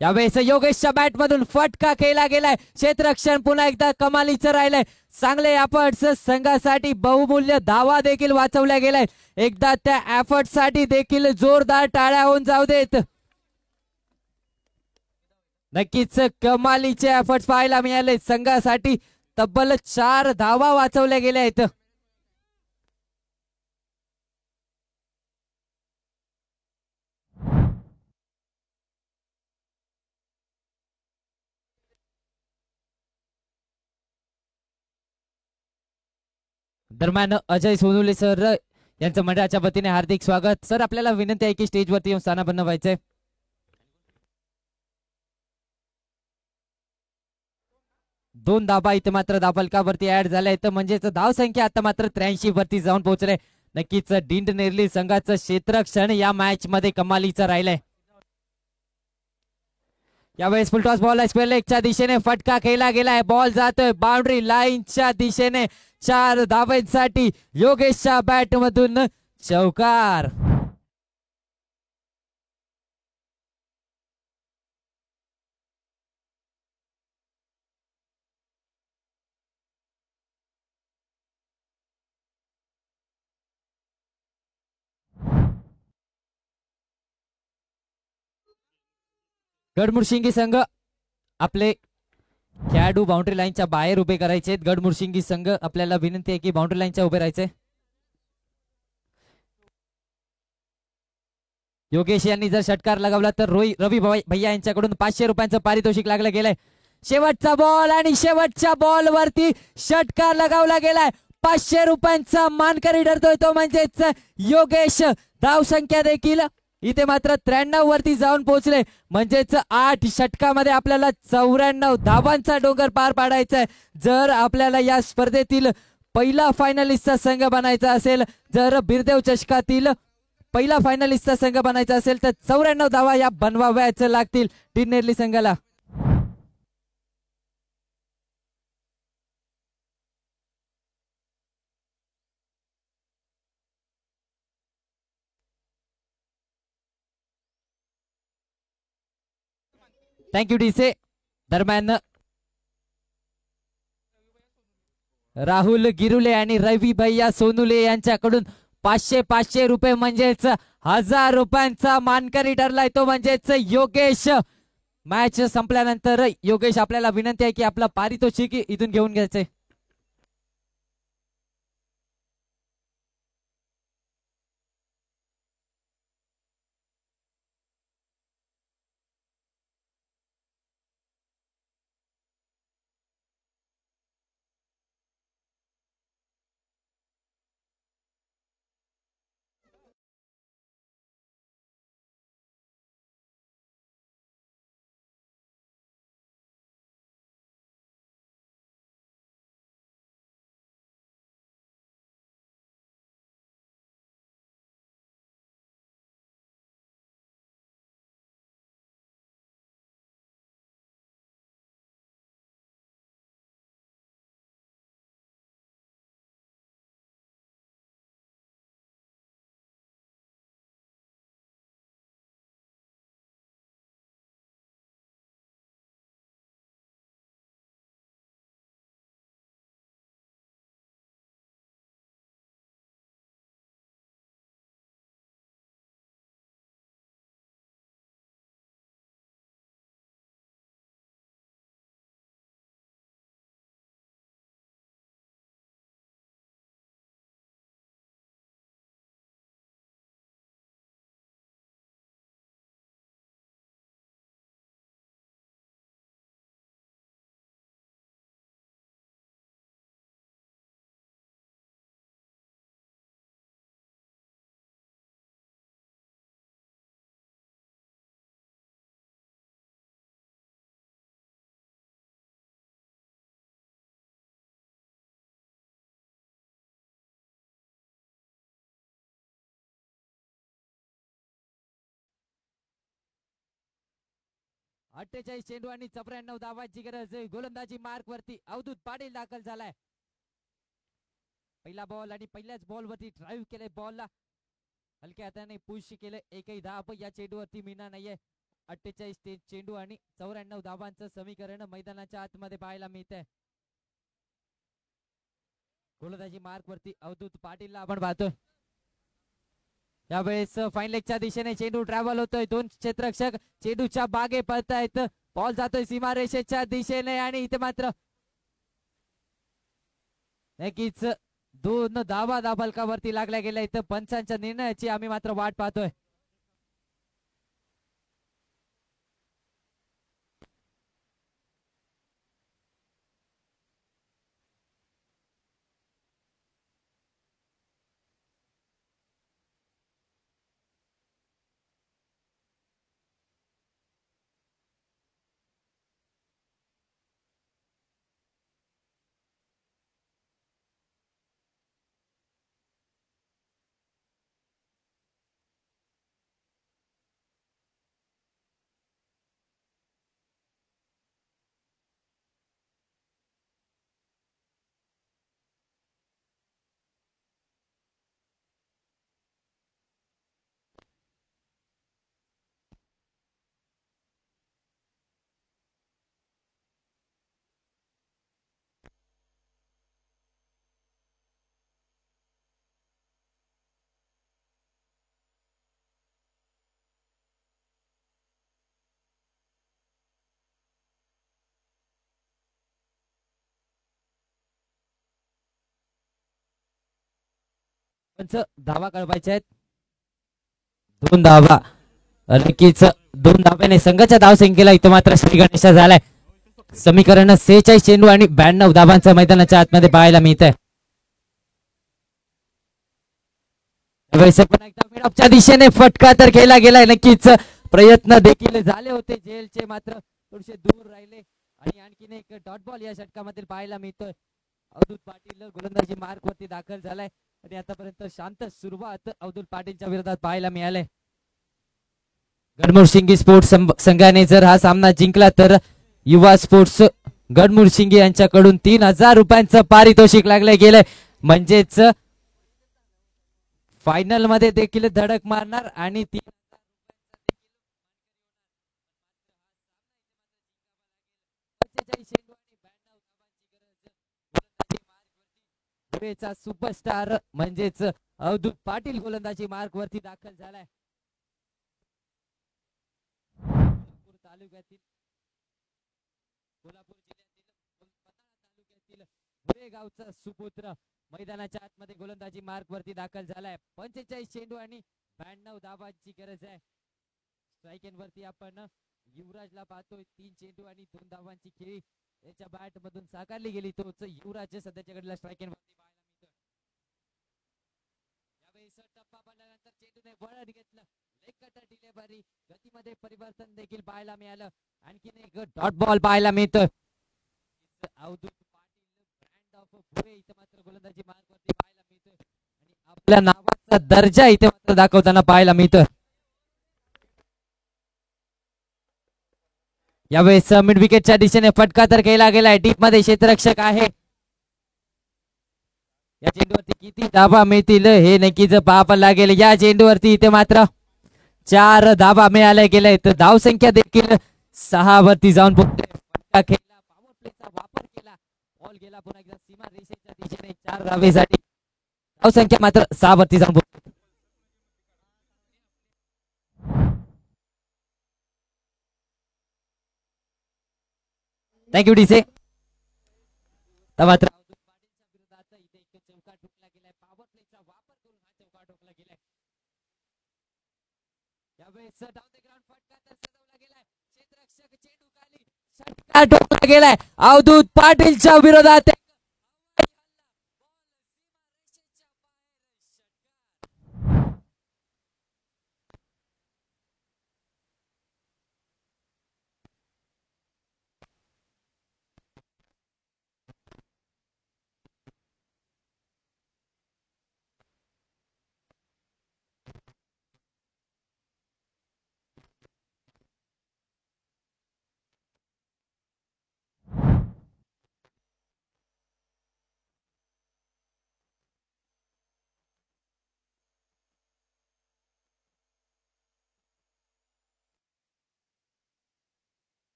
यावेळेस योगेशच्या बॅट मधून फटका खेळला गेलाय. क्षेत्ररक्षण पुन्हा एकदा कमालीचं राहिलंय. चांगले एफर्ट्स, संघासाठी बहुमूल्य धावा देखील वाचवल्या गेल्या. एकदा त्या एफर्ट साठी देखील जोरदार टाळ्या होऊन जाऊ देत. नक्कीच कमालीचे एफर्ट्स पाहायला मिळाले. संघासाठी तब्बल 4 धावा वाचवल्या गेल्या आहेत. दरम्यान अजय सोनुले सर यांचं मंडळाच्या वतीने हार्दिक स्वागत. सर, आपल्याला विनंती आहे की स्टेजवरती येऊन स्थानापन्न व्हायचंय. दोन धाबा इथे मात्र धावफलकावरती ऍड झाल्या आहेत, म्हणजेच धावसंख्या आता मात्र 83 वरती जाऊन पोहोचले. नक्कीच डिंड नेरली संघाचं क्षेत्ररक्षण या मॅच मध्ये कमालीचं राहिलंय. यावेळेस फुलटॉस बॉल स्क्वेअर लेगच्या दिशेने फटका खेळला गेलाय. बॉल जातोय बाउंड्री लाईनच्या दिशेने. 4 धावांसाठी योगेशच्या बॅट मधून चौकार. गडमुडशिंगी संघ आपले खेळाडू बाउंड्री लाईनच्या बाहेर उभे करायचे. गडमुडशिंगी संघ आपल्याला विनंती आहे की बाउंड्री लाईनच्या उभे राहायचे. योगेश यांनी जर षटकार लगावला तर रवी भैया यांच्याकडून 500 रुपयांचं पारितोषिक लागलं गेलंय. शेवटचा बॉल आणि शेवटच्या बॉल वरती षटकार लगावला गेलाय. 500 रुपयांचा मानकरी ठरतोय तो म्हणजेच योगेश. धावसंख्या देखील इथे मात्र 93 वरती जाऊन पोहोचले, म्हणजेच 8 षटकामध्ये आपल्याला 94 धावांचा डोंगर पार पाडायचा आहे. जर आपल्याला या स्पर्धेतील पहिला फायनलिस्टचा संघ बनायचा असेल, जर बिरदेव चषकातील पहिला फायनलिस्टचा संघ बनायचा असेल तर 94 धावा या बनवाव्याच लागतील डिनेरली संघाला. थँक्यू डीसे. दरम्यान राहुल गिरुले आणि रवी भैया सोनुले यांच्याकडून 500 रुपये म्हणजेच 1000 रुपयांचा मानकरी ठरलाय तो म्हणजेच योगेश. मॅच संपल्यानंतर योगेश आपल्याला विनंती आहे की आपला पारितोषिक इथून घेऊन घ्यायचंय. 48 चेंडू आणि 94 धावांची गरज. गोलंदाजी मार्क वरती अवधूत पाटील दाखल झालाय. पहिला बॉल आणि पहिल्याच बॉल वरती ड्राईव्ह केले, बॉलला हलक्या हाताने पुश केले. एकही धाव या चेंडूवरती मिळणार नाहीये. 48 चेंडू आणि 94 धावांचं समीकरण मैदानाच्या आतमध्ये पाहायला मिळतंय. गोलंदाजी मार्क वरती अवधूत पाटीलला आपण पाहतोय. यावेळेस फाईन लेगच्या दिशेने चेंडू ट्रॅव्हल होतोय. दोन क्षेत्ररक्षक चेंडूच्या बागे पळतायत. बॉल जातोय सीमारेषेच्या दिशेने आणि इथे मात्र नक्कीच 2 धावा दाबलकावरती लागल्या गेल्या. इथं पंचांच्या निर्णयाची आम्ही मात्र वाट पाहतोय. धावा कळवायच्या आहेत. 2 धावा. नक्कीच 2 धाव्याने संघाच्या धावसंख्येला इथं मात्र श्री गणेश झालाय. समीकरण 46 चेंडू आणि 92 धावांचं मैदानाच्या आतमध्ये पाहायला मिळतंय. मिडऑफच्या दिशेने फटका तर केला गेलाय. नक्कीच प्रयत्न देखील झाले होते जेलचे, मात्र थोडेसे दूर राहिले आणि आणखीन एक डॉट बॉल या षटकामध्ये पाहायला मिळतोय. अवधूत पाटील गोलंदाजी मार्क वरती दाखल झालाय आणि आतापर्यंत शांत सुरुवात अवधूत पाटीलच्या विरोधात पाहायला मिळाले. गडमुडशिंगी स्पोर्ट्स संघाने जर हा सामना जिंकला तर युवा स्पोर्ट्स गडमुडशिंगी यांच्याकडून 3000 रुपयांचं पारितोषिक लागले गेले. म्हणजेच फायनल मध्ये देखील धडक मारणार आणि सुपरस्टार म्हणजेच अवधूत पाटील गोलंदाजी मार्क वरती दाखल झालाय. तालुक्यातील कोल्हापूर जिल्ह्यातील तालुक्यातील भुरे गावचा सुपुत्र मैदानाच्या आतमध्ये गोलंदाजी मार्क वरती दाखल झालाय. 45 चेंडू आणि 92 धावांची गरज आहे. स्ट्राईक वरती आपण युवराजला पाहतोय. 3 चेंडू आणि 2 धावांची खेळी याच्या बॅट मधून साकारली गेली. तोच युवराज सध्याच्या घडीला स्ट्राईक वरती पाहायला मिळतो. यावेळेस टप्पा पडल्यानंतर चेंडूने वळण घेतलं. डिलेव्हरी गतीमध्ये परिवर्तन देखील पाहायला मिळालं. आणखीन एक डॉट बॉल पाहायला मिळतोय. अवधूत पाटील ब्रँड ऑफ भुरे इथे मात्र गोलंदाजी मार्क वरती पाहायला मिळतोय आणि आपल्या नावाचा दर्जा इथे मात्र दाखवताना पाहायला मिळतोय. यावेळेस मिड विकेटच्या दिशेने फटका तर केला गेलाय. डीप मध्ये क्षेत्ररक्षक आहे. या चेंडूवरती किती धावा मिळतील हे नक्कीच पाहावं लागेल. या चेंडूवरती इथे मात्र 4 धावा मिळाल्या गेल्या. तर धावसंख्या देखील 6 वरती जाऊन पोहोचते. फटका खेळला, पॉवर प्लेचा वापर केला, बॉल गेला पुन्हा एकदा सीमा रेषेच्या दिशेने 4 धावेसाठी. धावसंख्या मात्र 6 वरती जाऊन पोहोचते. थँक्यू डीसे. मात्र चौका ठोकला गेलाय. पॉवर प्लेचा वापर करून हा चौका ठोकला गेलाय. यावेळेस डाऊन द ग्राउंड फटका तर सजवला गेलाय. क्षेत्ररक्षक चेंडू खाली षटकार ठोकला गेलाय. अवधूत पाटीलच्या विरोधात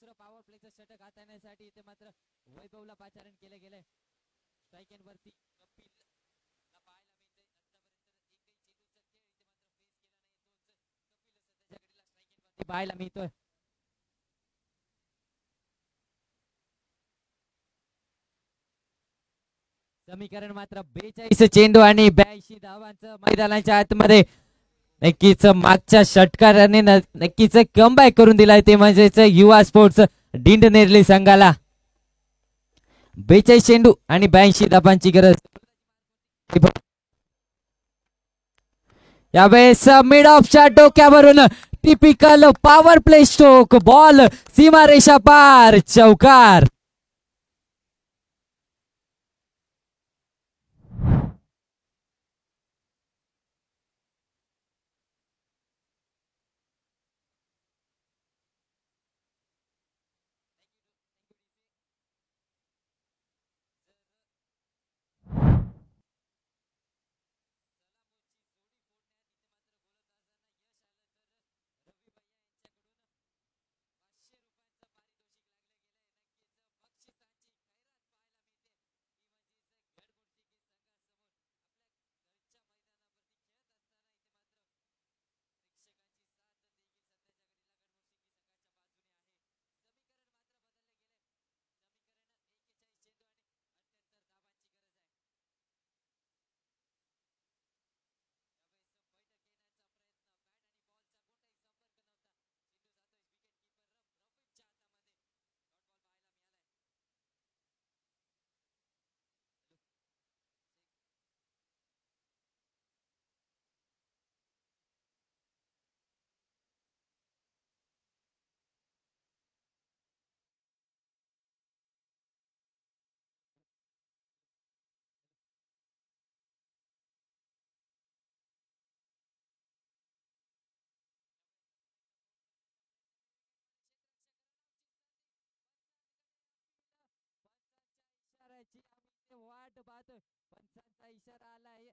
दुसरं पॉवर प्लेचं षटक हाताळण्यासाठी इथे मात्र वैभवला पाचारण केलं गेलंय. स्ट्राईक एंड वरती कपिल पाहायला मिळतंय. आतापर्यंत एकही चेंडूचा खेळ इथे मात्र फेस केला नाही. तोच कपिल सध्याच्या घडीला स्ट्राईक एंड वरती पाहायला मिळतोय. समीकरण मात्र 42 चेंडू आणि 82 धावांचं मैदानाच्या आतमध्ये. नक्कीच मागच्या षटकाराने नक्कीच कमबॅक करून दिलाय ते म्हणजेच युवा स्पोर्ट्स दिंडनेरली संघाला. 42 चेंडू आणि 82 धावांची गरज. यावेळेस मिड ऑफच्या डोक्यावरून typical power play stroke, ball सीमारेषा पार, चौकार. वाट पाहतोय, पंचांचा इशारा आलाय.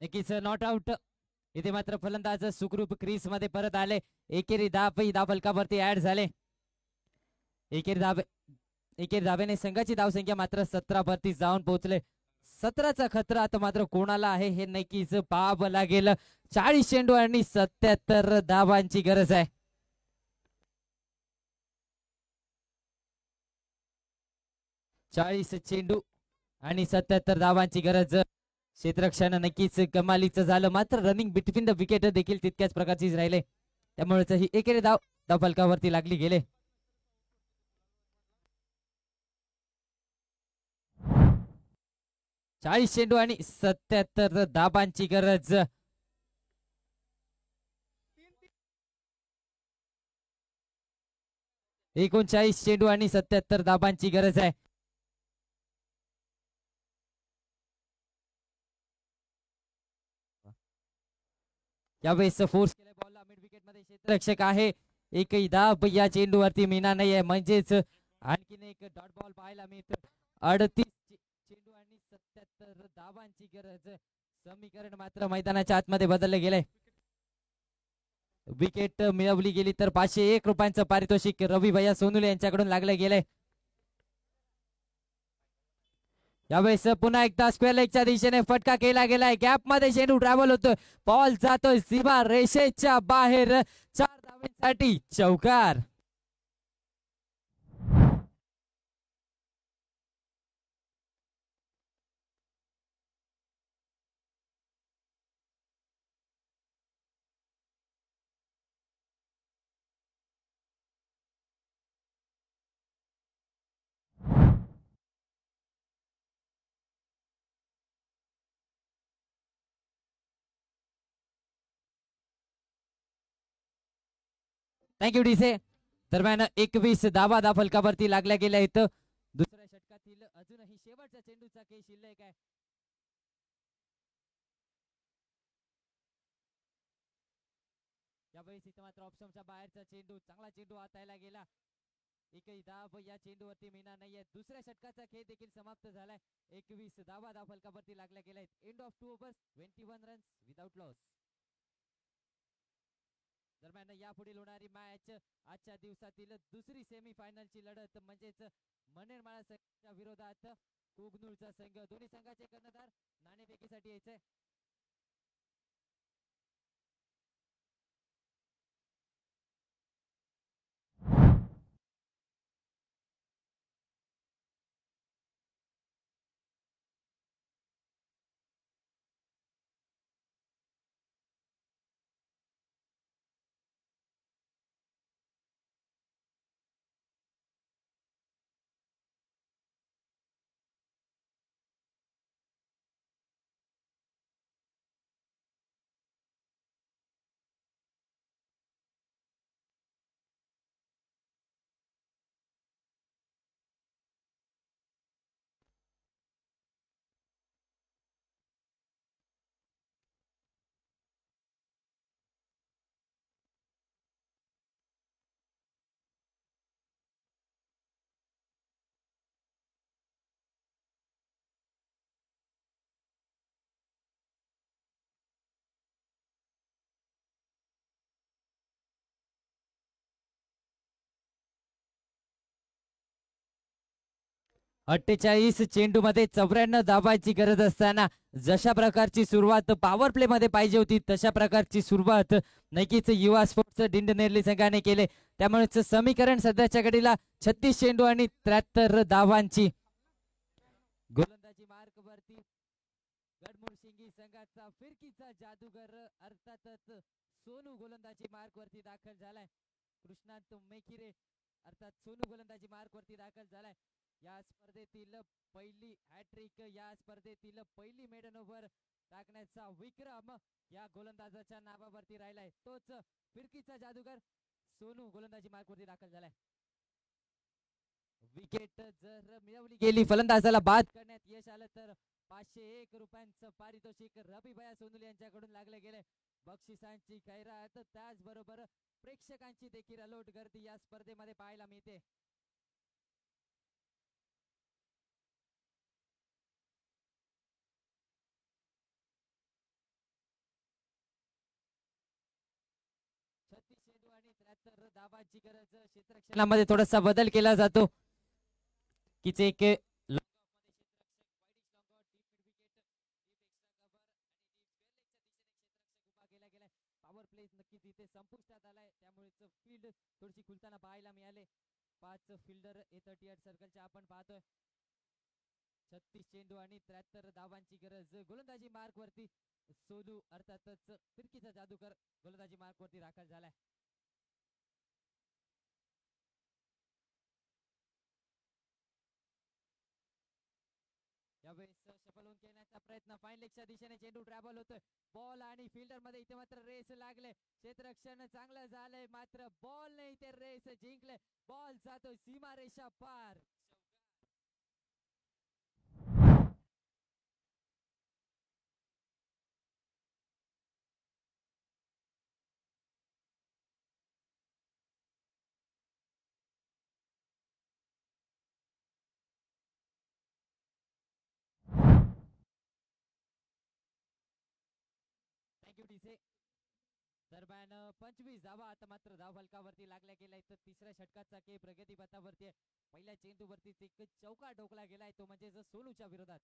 नक्कीच नॉट आउट. इथे मात्र फलंदाज सुखरूप क्रीज मध्ये परत आले. एकेरी फलकावरती ऍड झाले. एकेरी धाब्याने संघाची धावसंख्या मात्र 17 वरती जाऊन पोहोचले. 17चा खतरा आता मात्र कोणाला आहे हे नक्कीच पाहावं लागेल. 40 चेंडू आणि 77 धावांची गरज आहे. 40 चेंडू आणि 77 धावांची गरज. क्षेत्ररक्षण नक्कीच कमालीचं झालं, मात्र रनिंग बिटवीन द विकेट देखील तितक्याच प्रकारचीच राहिले. त्यामुळे ही एकेरी धाव फलकावरती लागली गेले. चाळीस चेंडू आणि 77 धाबांची गरज. एकोणचाळीस चेंडू आणि 77 धाबांची गरज आहे. यावेळेस फोर्स केलाय बॉलला मिड विकेट मध्ये. क्षेत्ररक्षक आहे, एकही धाब या चेंडूवरती मिळणार नाहीये, म्हणजेच आणखीन एक डॉट बॉल पाहायला मिळतो. 38 चेंडू आणि 77 धाबांची गरज. समीकरण मात्र मैदानाच्या आतमध्ये बदलले गेले. विकेट मिळवली गेली तर 501 रुपयांचं पारितोषिक रवी भैया सोनुले यांच्याकडून लागले गेले. यावेळेस पुन्हा एकदा स्क्वेअर लेगच्या दिशेने फटका केला गेलाय. गॅप मध्ये चेंडू ट्रॅव्हल होतोय, बॉल जातोय सीमा रेषेच्या बाहेर. 4 धावांसाठी चौकार. थँक्यू डीसे. दरम्यान 21 धावा फलकावरती लागल्या गेल्या आहेत. दुसऱ्या षटकातील अजूनही शेवटचा चेंडूचा खेळ शिल्लक आहे. यावेळेस इथं मात्र ऑप्शनच्या बाहेरचा चेंडू, चांगला चेंडू हातायला गेला. एकही धाव या चेंडूवरती मिळणार नाहीये. दुसऱ्या षटकाचा खेळ देखील समाप्त झालाय. 21 धावा फलकावरती लागल्या गेल्या आहेत. End of 2 overs 21 runs without loss. दरम्यान यापुढील होणारी मॅच आजच्या दिवसातील दुसरी सेमीफायनलची लढत म्हणजेच मनेरमाळा संघाच्या विरोधात कोगनूरचा संघ. दोन्ही संघाचे कर्णधार नाणेफेकीसाठी यायचे. अठ्ठेचाळीस चेंडू मध्ये 94 धावांची गरज असताना जशा प्रकारची सुरुवात पॉवर प्ले मध्ये पाहिजे होती तशा प्रकारची सुरुवात नक्कीच युवा स्पोर्ट्स दिंडनेरली संघाने केले. त्यामुळेच समीकरण सध्याच्या घडीला 36 चेंडू आणि 73 धावांची. गोलंदाजी मार्क वरती गडमुळशिंगी संघाचा फिरकीचा जादूगर अर्थातच सोनू गोलंदाजी मार्क वरती दाखल झालाय. कृष्णांत मेखिरे अर्थात सोनू गोलंदाजी मार्क वरती दाखल झालाय. या स्पर्धेतील पहिली हॅट्रिक, या स्पर्धेतील पहिली मेडन ओव्हर टाकण्याचा विक्रम या गोलंदाजाच्या नावावरती राहिलाय. तोच फिरकीचा जादूगर सोनू गोलंदाजी मार्कवरती दाखल झालाय. विकेट जर मिळवली गेली, फलंदाजाला बाद करण्यात यश आलं तर 501 रुपयांचं पारितोषिक रबीभया सोनुल यांच्याकडून लागले गेले. बक्षिसांची खैरात त्याचबरोबर प्रेक्षकांची देखील अलोट गर्दी या स्पर्धेमध्ये पाहायला मिळते. चेंडू आणि 73 धावांची गरज. क्षेत्ररक्षणामध्ये थोडासा बदल केला जातो की एक पॉवर प्ले नक्कीच इथे संपुष्टात आलाय. त्यामुळे फील्ड थोडीशी खुलताना पाहायला मिळाले. 5 फिल्डर A38 सर्कलच्या आपण पाहतोय. 36 चेंडू आणि 73 धावांची गरज. गोलंदाजी मार्क वरती सोनू अर्थातच फिरकीचा जादूगर गोलंदाजी मार्क वरती दाखल झालाय. यावेळेस शफल खेळण्याचा प्रयत्न, फाईन लेगच्या दिशेने चेंडू ट्रॅव्हल होतोय. बॉल आणि फिल्डर मध्ये इथे मात्र रेस लागले. क्षेत्ररक्षण चांगलं झालंय मात्र बॉल ने इथे रेस जिंकले. बॉल जातोय सीमारेषा पार. थँक्यू डीसे. दरम्यान 25 धावा आता मात्र धाव फलकावरती लागल्या गेलाय. तर तिसऱ्या षटकाचा के प्रगती पथावरती आहे. पहिल्या चेंडूवरतीच एक चौका ठोकला गेलाय, तो म्हणजे सोनूच्या विरोधात.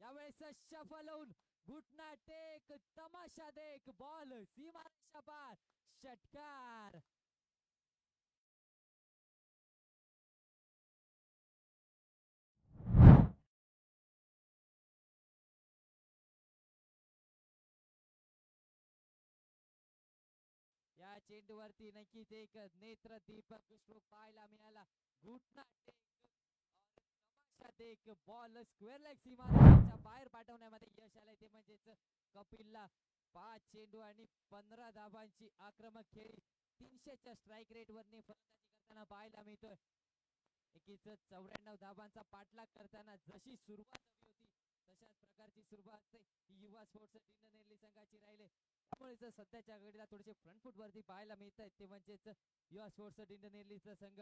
यावेळेस शफल होऊन घुटना टेक, तमाशा देख, बॉल सीमारेषा पार, षटकार. या चेंडूवरती नक्कीच एक नेत्र दीपक स्ट्रोक पाहायला मिळाला. घुटना टेक तमाशा देख, बॉल स्क्वेअर लेग सीमारेषेच्या बाहेर पाठवण्यामध्ये यश आलंय. ते म्हणजेच कपिलला 5 चेंडू आणि 15 धाबांची आक्रमक खेळी 300च्या स्ट्राईक रेट वरने फलंदाजी करताना पाहायला मिळतोय. एकीच 94 धाबांचा पाठलाग करताना जशी सुरुवात हवी होती तशाच प्रकारची सुरुवात युवा स्पोर्ट्स टिंडनेरली संघाची राहिले. त्यामुळे सध्याच्या घडीला थोडेसे फ्रंट फूट वरती पाहायला मिळत आहेत ते म्हणजेच युवा स्पोर्ट्स टिंडनेरलीचा संघ.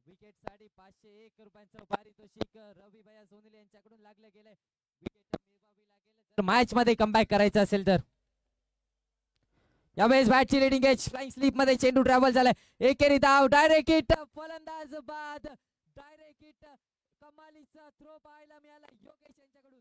विकेट साठी 501 रुपयांचं पारितोषिक रवी भैया सोनील यांच्याकडून लागलं गेलंय. विकेट मिळवावी लागेल मॅच मध्ये कमबॅक करायचं असेल तर. यावेळेस बॅटची लीडिंग एज फ्लाइंग स्लीप मध्ये चेंडू ट्रॅव्हल झालाय. एकेरी धाव डायरेक्ट हिट फलंदाज बाद डायरेक्ट हिट कमालीचा थ्रो पाहायला मिळाला योगेश यांच्याकडून.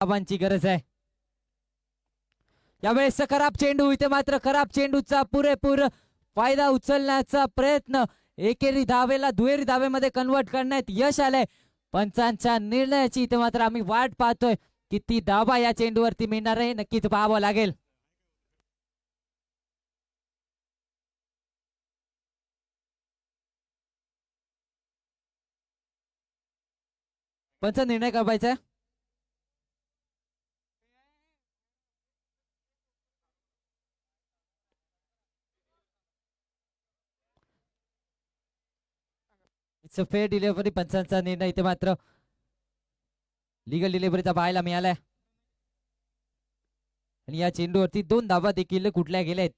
धावांची गरज आहे यावेळेस खराब चेंडू इथे मात्र खराब चेंडूचा पुरेपूर फायदा उचलण्याचा प्रयत्न एकेरी धावेला दुहेरी धावेमध्ये कन्वर्ट करण्यात यश आलंय पंचांच्या निर्णयाची इथे मात्र आम्ही वाट पाहतोय किती धावा या चेंडूवरती मिळणार आहे नक्कीच पाहावं लागेल पंच निर्णय करायचा आहे इट्स अ फेअर डिलिव्हरी पंचांचा निर्णय इथे मात्र लिगल डिलिव्हरीचा पाहायला मिळालाय आणि या चेंडूवरती 2 धावा देखील कुठल्या गेल्या आहेत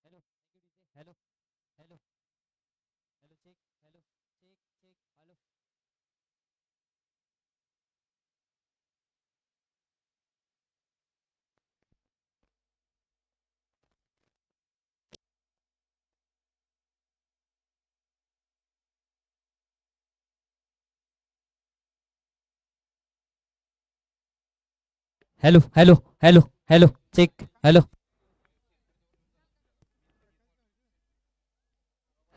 hello hello hello hello check hello check check hello hello hello hello hello check hello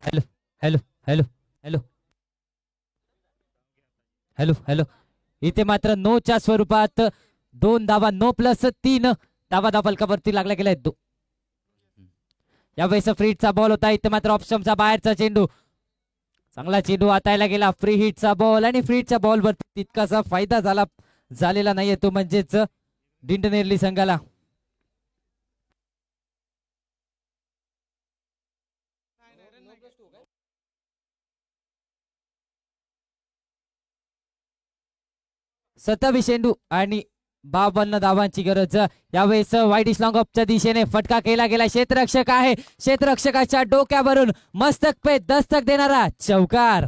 hello hello hello hello hello hello इथे मात्र नोच्या स्वरूपात 2 धावा 9+3 धावा फलकावरती लागला गेलाय यावेळेस फ्रीटचा बॉल होता इथे मात्र ऑप्शनचा बाहेरचा चेंडू चांगला चेंडू हातायला गेला फ्री हिटचा बॉल आणि फ्रीटच्या बॉलवरती तितकासा फायदा झालेला नाहीये तो म्हणजेच दिंडनेरली संघाला सत्तावीस चेंडू आणि 52 धावांची गरज यावेळेस वाईट लॉंग ऑफच्या दिशेने फटका केला गेला क्षेत्ररक्षक आहे क्षेत्ररक्षकाच्या डोक्यावरून मस्तक पे दस्तक देणारा चौकार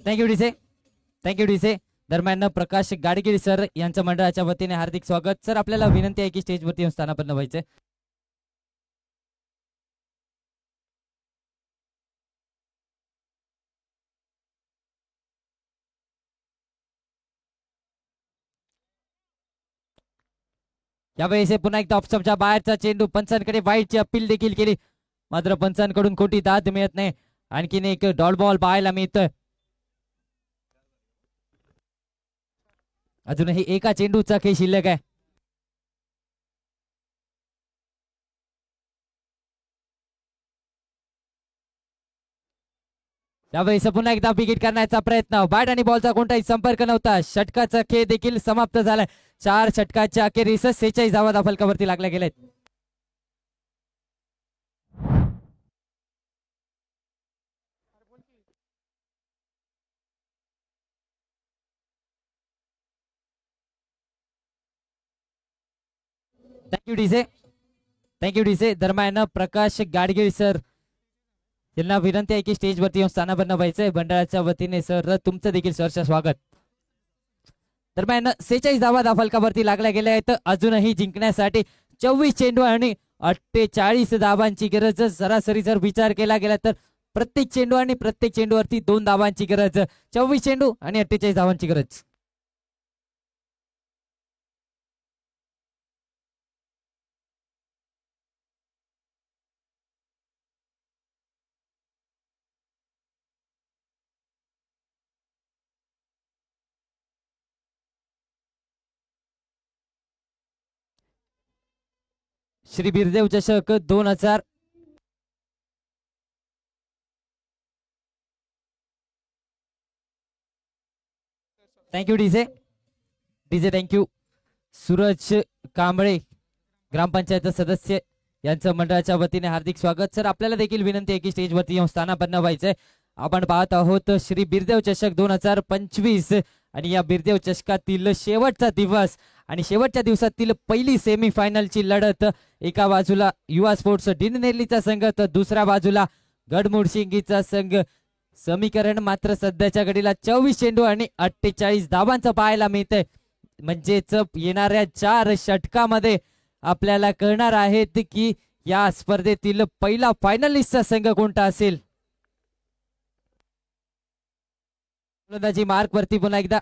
थँक्यू डीसे दरम्यान प्रकाश गाडगिरी सर यांच्या मंडळाच्या वतीने हार्दिक स्वागत सर आपल्याला विनंती आहे की स्टेजवरती स्थानापन्न व्हायचे यावेळेस पुन्हा एकदा ऑप्शनच्या बाहेरचा चेंडू, पंचांकडे वाईटची अपील देखील केली, मात्र पंचांकडून खोटी दाद मिळत नाही. आणखीन एक डॉट बॉल पाहायला मिळतोय. अजूनही एका चेंडूचा खेळ शिल्लक आहे. यावेळेस पुन्हा एकदा विकेट करण्याचा प्रयत्न, बॅट आणि बॉलचा कोणताही संपर्क नव्हता. षटकाचा खेळ देखील समाप्त झालाय. 4 षटकाच्या अखेरीस 46 धावा धाफलकावरती लागल्या गेलेत. Thank you DJ, thank you DJ. दरम्यान प्रकाश गाडगीळ सर यांना विनंती आहे की स्टेजवरती येऊन स्थानापन्न व्हायचंय. मंडळाच्या वतीने सर तुमचं देखील सहर्ष स्वागत. दरम्यान 46 धावा धाफलकावरती लागल्या गेल्या आहेत. अजूनही जिंकण्यासाठी 24 चेंडू आणि 48 धावांची गरज. सरासरी जर विचार केला गेला तर प्रत्येक चेंडू आणि प्रत्येक चेंडूवरती 2 धावांची गरज. 24 चेंडू आणि 48 धावांची गरज. श्री बिरदेव चषक 2000 thank you DJ, DJ thank you. Suraj Kamble gram panchayat सदस्य यांचं मंडळाच्या वतीने हार्दिक स्वागत. सर आपल्याला देखील विनंती आहे की स्टेजवरती येऊन स्थानापन्न व्हायचंय. आपण पाहत आहोत श्री बिरदेव चषक 2025 आणि या बिरदेव चषकातील शेवटचा दिवस आणि शेवटच्या दिवसातील पहिली सेमीफायनलची लढत. एका बाजूला युवा स्पोर्ट्स डिननेरलीचा संघ तर दुसऱ्या बाजूला गडमुडशिंगीचा संघ. समीकरण मात्र सध्याच्या घडीला 24 चेंडू आणि 48 धावांचं पाहायला मिळतंय. म्हणजेच येणाऱ्या 4 षटकामध्ये आपल्याला कळणार आहेत की या स्पर्धेतील पहिला फायनलिस्टचा संघ कोणता असेल. गोलंदाजी मार्क वरती पुन्हा एकदा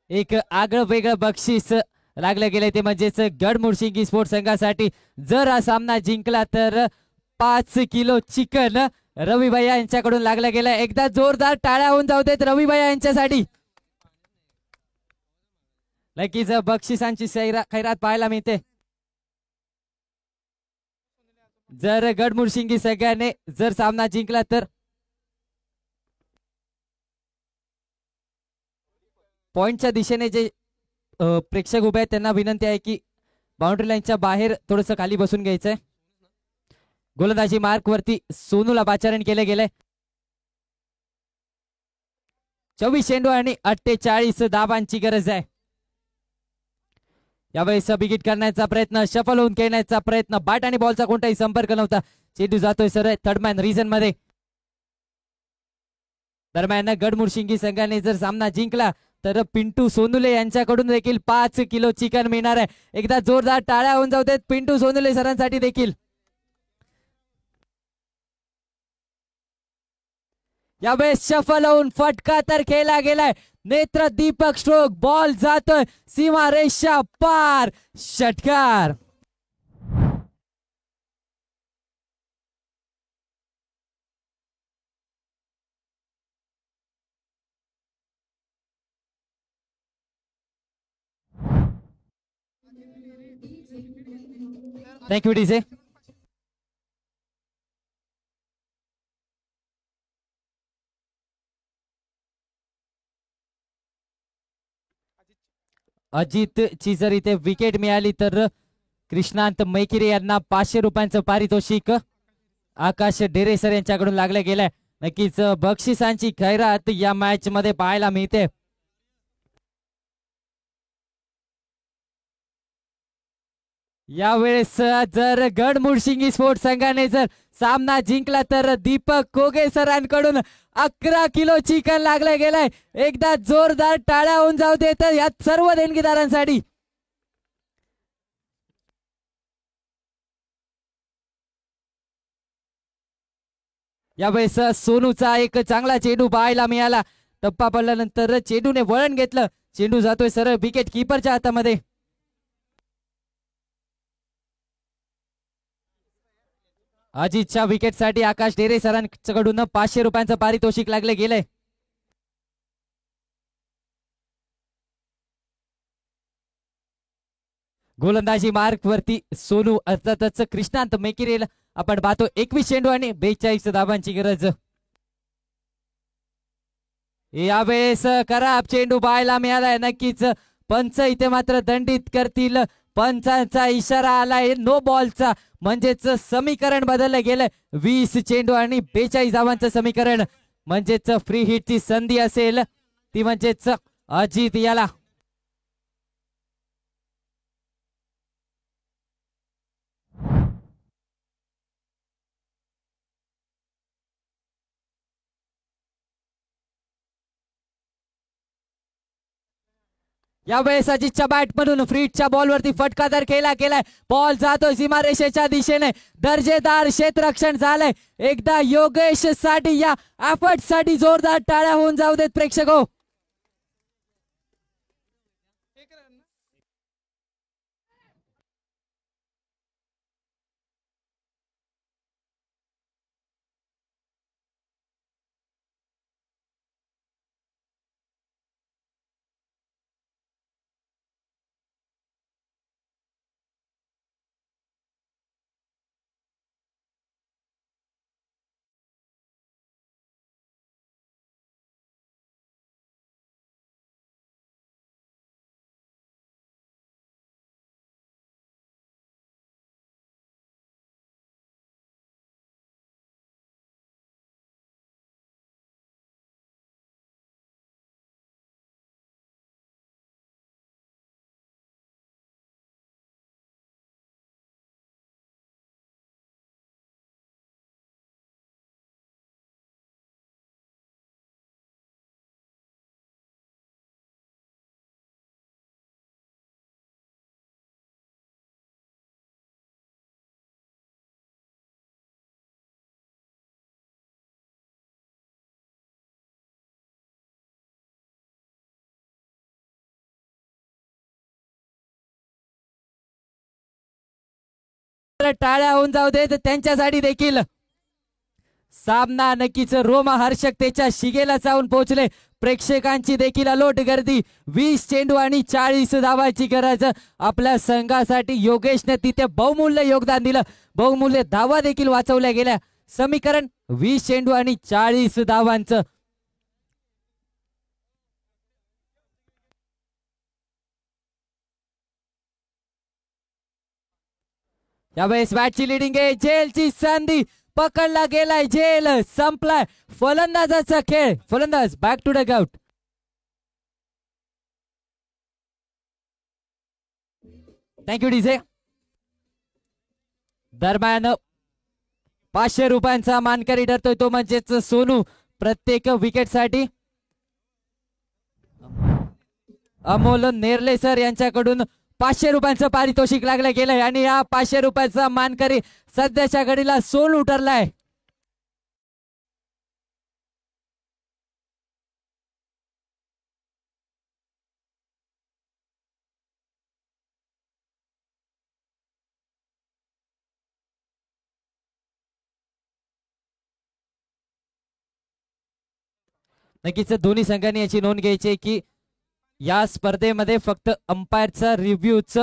एक आगळं वेगळं बक्षीस लागलं गेलंय, ते म्हणजेच गडमुडशिंगी स्पोर्ट्स संघासाठी जर हा सामना जिंकला तर 5 किलो चिकन रवी भैया यांच्याकडून लागला गेलाय. एकदा जोरदार टाळ्या होऊन जाऊ देत रवी भैया यांच्यासाठी. नक्कीच बक्षिसांची खैरात पाहायला मिळते. जर गडमुडशिंगी संघाने जर सामना जिंकला तर पॉइंटच्या दिशेने जे प्रेक्षक उभे आहेत त्यांना विनंती आहे की बाउंड्री लाईनच्या बाहेर थोडस खाली बसून घ्यायचंय. गोलंदाजी मार्क वरती सोनूला पाचारण केले गेले. 24 चेंडू आणि 48 धावांची गरज आहे. यावेळेस विकेट करण्याचा प्रयत्न, शफल होऊन खेळण्याचा प्रयत्न, बॅट आणि बॉलचा कोणताही संपर्क नव्हता. चेंडू जातोय सर थर्ड मॅन रिजन मध्ये. दरम्यान गडमुडशिंगी संघाने जर सामना जिंकला तर पिंटू सोनुले यांच्याकडून देखील 5 किलो चिकन मिळणार आहे. एकदा जोरदार टाळ्या होऊन जाऊ देत पिंटू सोनुले सरांसाठी देखील. यावेळेस शफल होऊन फटका तर खेळला गेलाय. नेत्र दीपक स्ट्रोक, बॉल जातोय सीमा रेषा पार, षटकार. Thank you DJ. अजित ची जर इथे विकेट मिळाली तर कृष्णांत मैकिरे यांना 500 रुपयांचं पारितोषिक आकाश डेरेसर यांच्याकडून लागलं गेलंय. नक्कीच बक्षिसांची खैरात या मॅच मध्ये पाहायला मिळते. यावेळेस जर गडमुडशिंगी स्पोर्ट्स संघाने जर सामना जिंकला तर दीपक कोगे सरांकडून 11 किलो चिकन लागलं गेलंय. एकदा जोरदार टाळ्या होऊन जाऊ देत या सर्व देणगीदारांसाठी. यावेळेस सोनूचा एक चांगला चेंडू पाहायला मिळाला. टप्पा पडल्यानंतर चेंडूने वळण घेतलं. चेंडू जातोय सरळ विकेट किपरच्या हातामध्ये. अजितच्या विकेटसाठी आकाश डेरे सरांकडून 500 रुपयांचं पारितोषिक लागले गेलंय. गोलंदाजी मार्क वरती सोनू अर्थातच कृष्णांत मेकिरेल आपण पाहतो. 21 चेंडू आणि 42 धावांची गरज. यावेळेस खराब चेंडू पाहायला मिळालाय. नक्कीच पंच इथे मात्र दंडित करतील. पंचांचा इशारा आलाय नो बॉलचा, म्हणजेच समीकरण बदललं गेलंय. 20 चेंडू आणि 42 धावांचं समीकरण, म्हणजेच फ्री हिटची संधी असेल ती म्हणजेच अजित याला. यावेळेस अजितच्या बॅट मधून फ्रीटच्या बॉलवरती फटकादार केला गेलाय. बॉल जातो सीमारेषेच्या दिशेने. दर्जेदार क्षेत्ररक्षण झालंय. एकदा योगेश साठी या एफर्ट साठी जोरदार टाळ्या होऊन जाऊ देत प्रेक्षक हो. टाळ्या होऊन जाऊ देत त्यांच्यासाठी देखील. सामना नक्कीच रोमहर्षकतेच्या शिगेला जाऊन पोहोचले. प्रेक्षकांची देखील अलोट गर्दी. 20 चेंडू आणि 40 धावांची गरज आपल्या संघासाठी. योगेशने तिथे बहुमूल्य योगदान दिलं. बहुमूल्य धावा देखील वाचवल्या गेल्या. समीकरण 20 चेंडू आणि 40 धावांचं. यावेळेस बॅटची लिडिंग आहे. झेलची संधी पकडला गेलाय. झेल संपलाय. फलंदाजाचा खेळ. फलंदाज back to Doug out. Thank you DJ. दरम्यान 500 रुपयांचा मानकरी ठरतोय तो म्हणजेच सोनू. प्रत्येक विकेट साठी अमोल नेरले सर यांच्याकडून 500 रुपयांचं पारितोषिक लागलं गेलंय आणि या 500 रुपयाचा मानकरी सध्याच्या घडीला सोनू ठरलाय. नक्कीच दोन्ही संघांनी याची नोंद घ्यायची की या स्पर्धेमध्ये फक्त अंपायरचा रिव्ह्यूच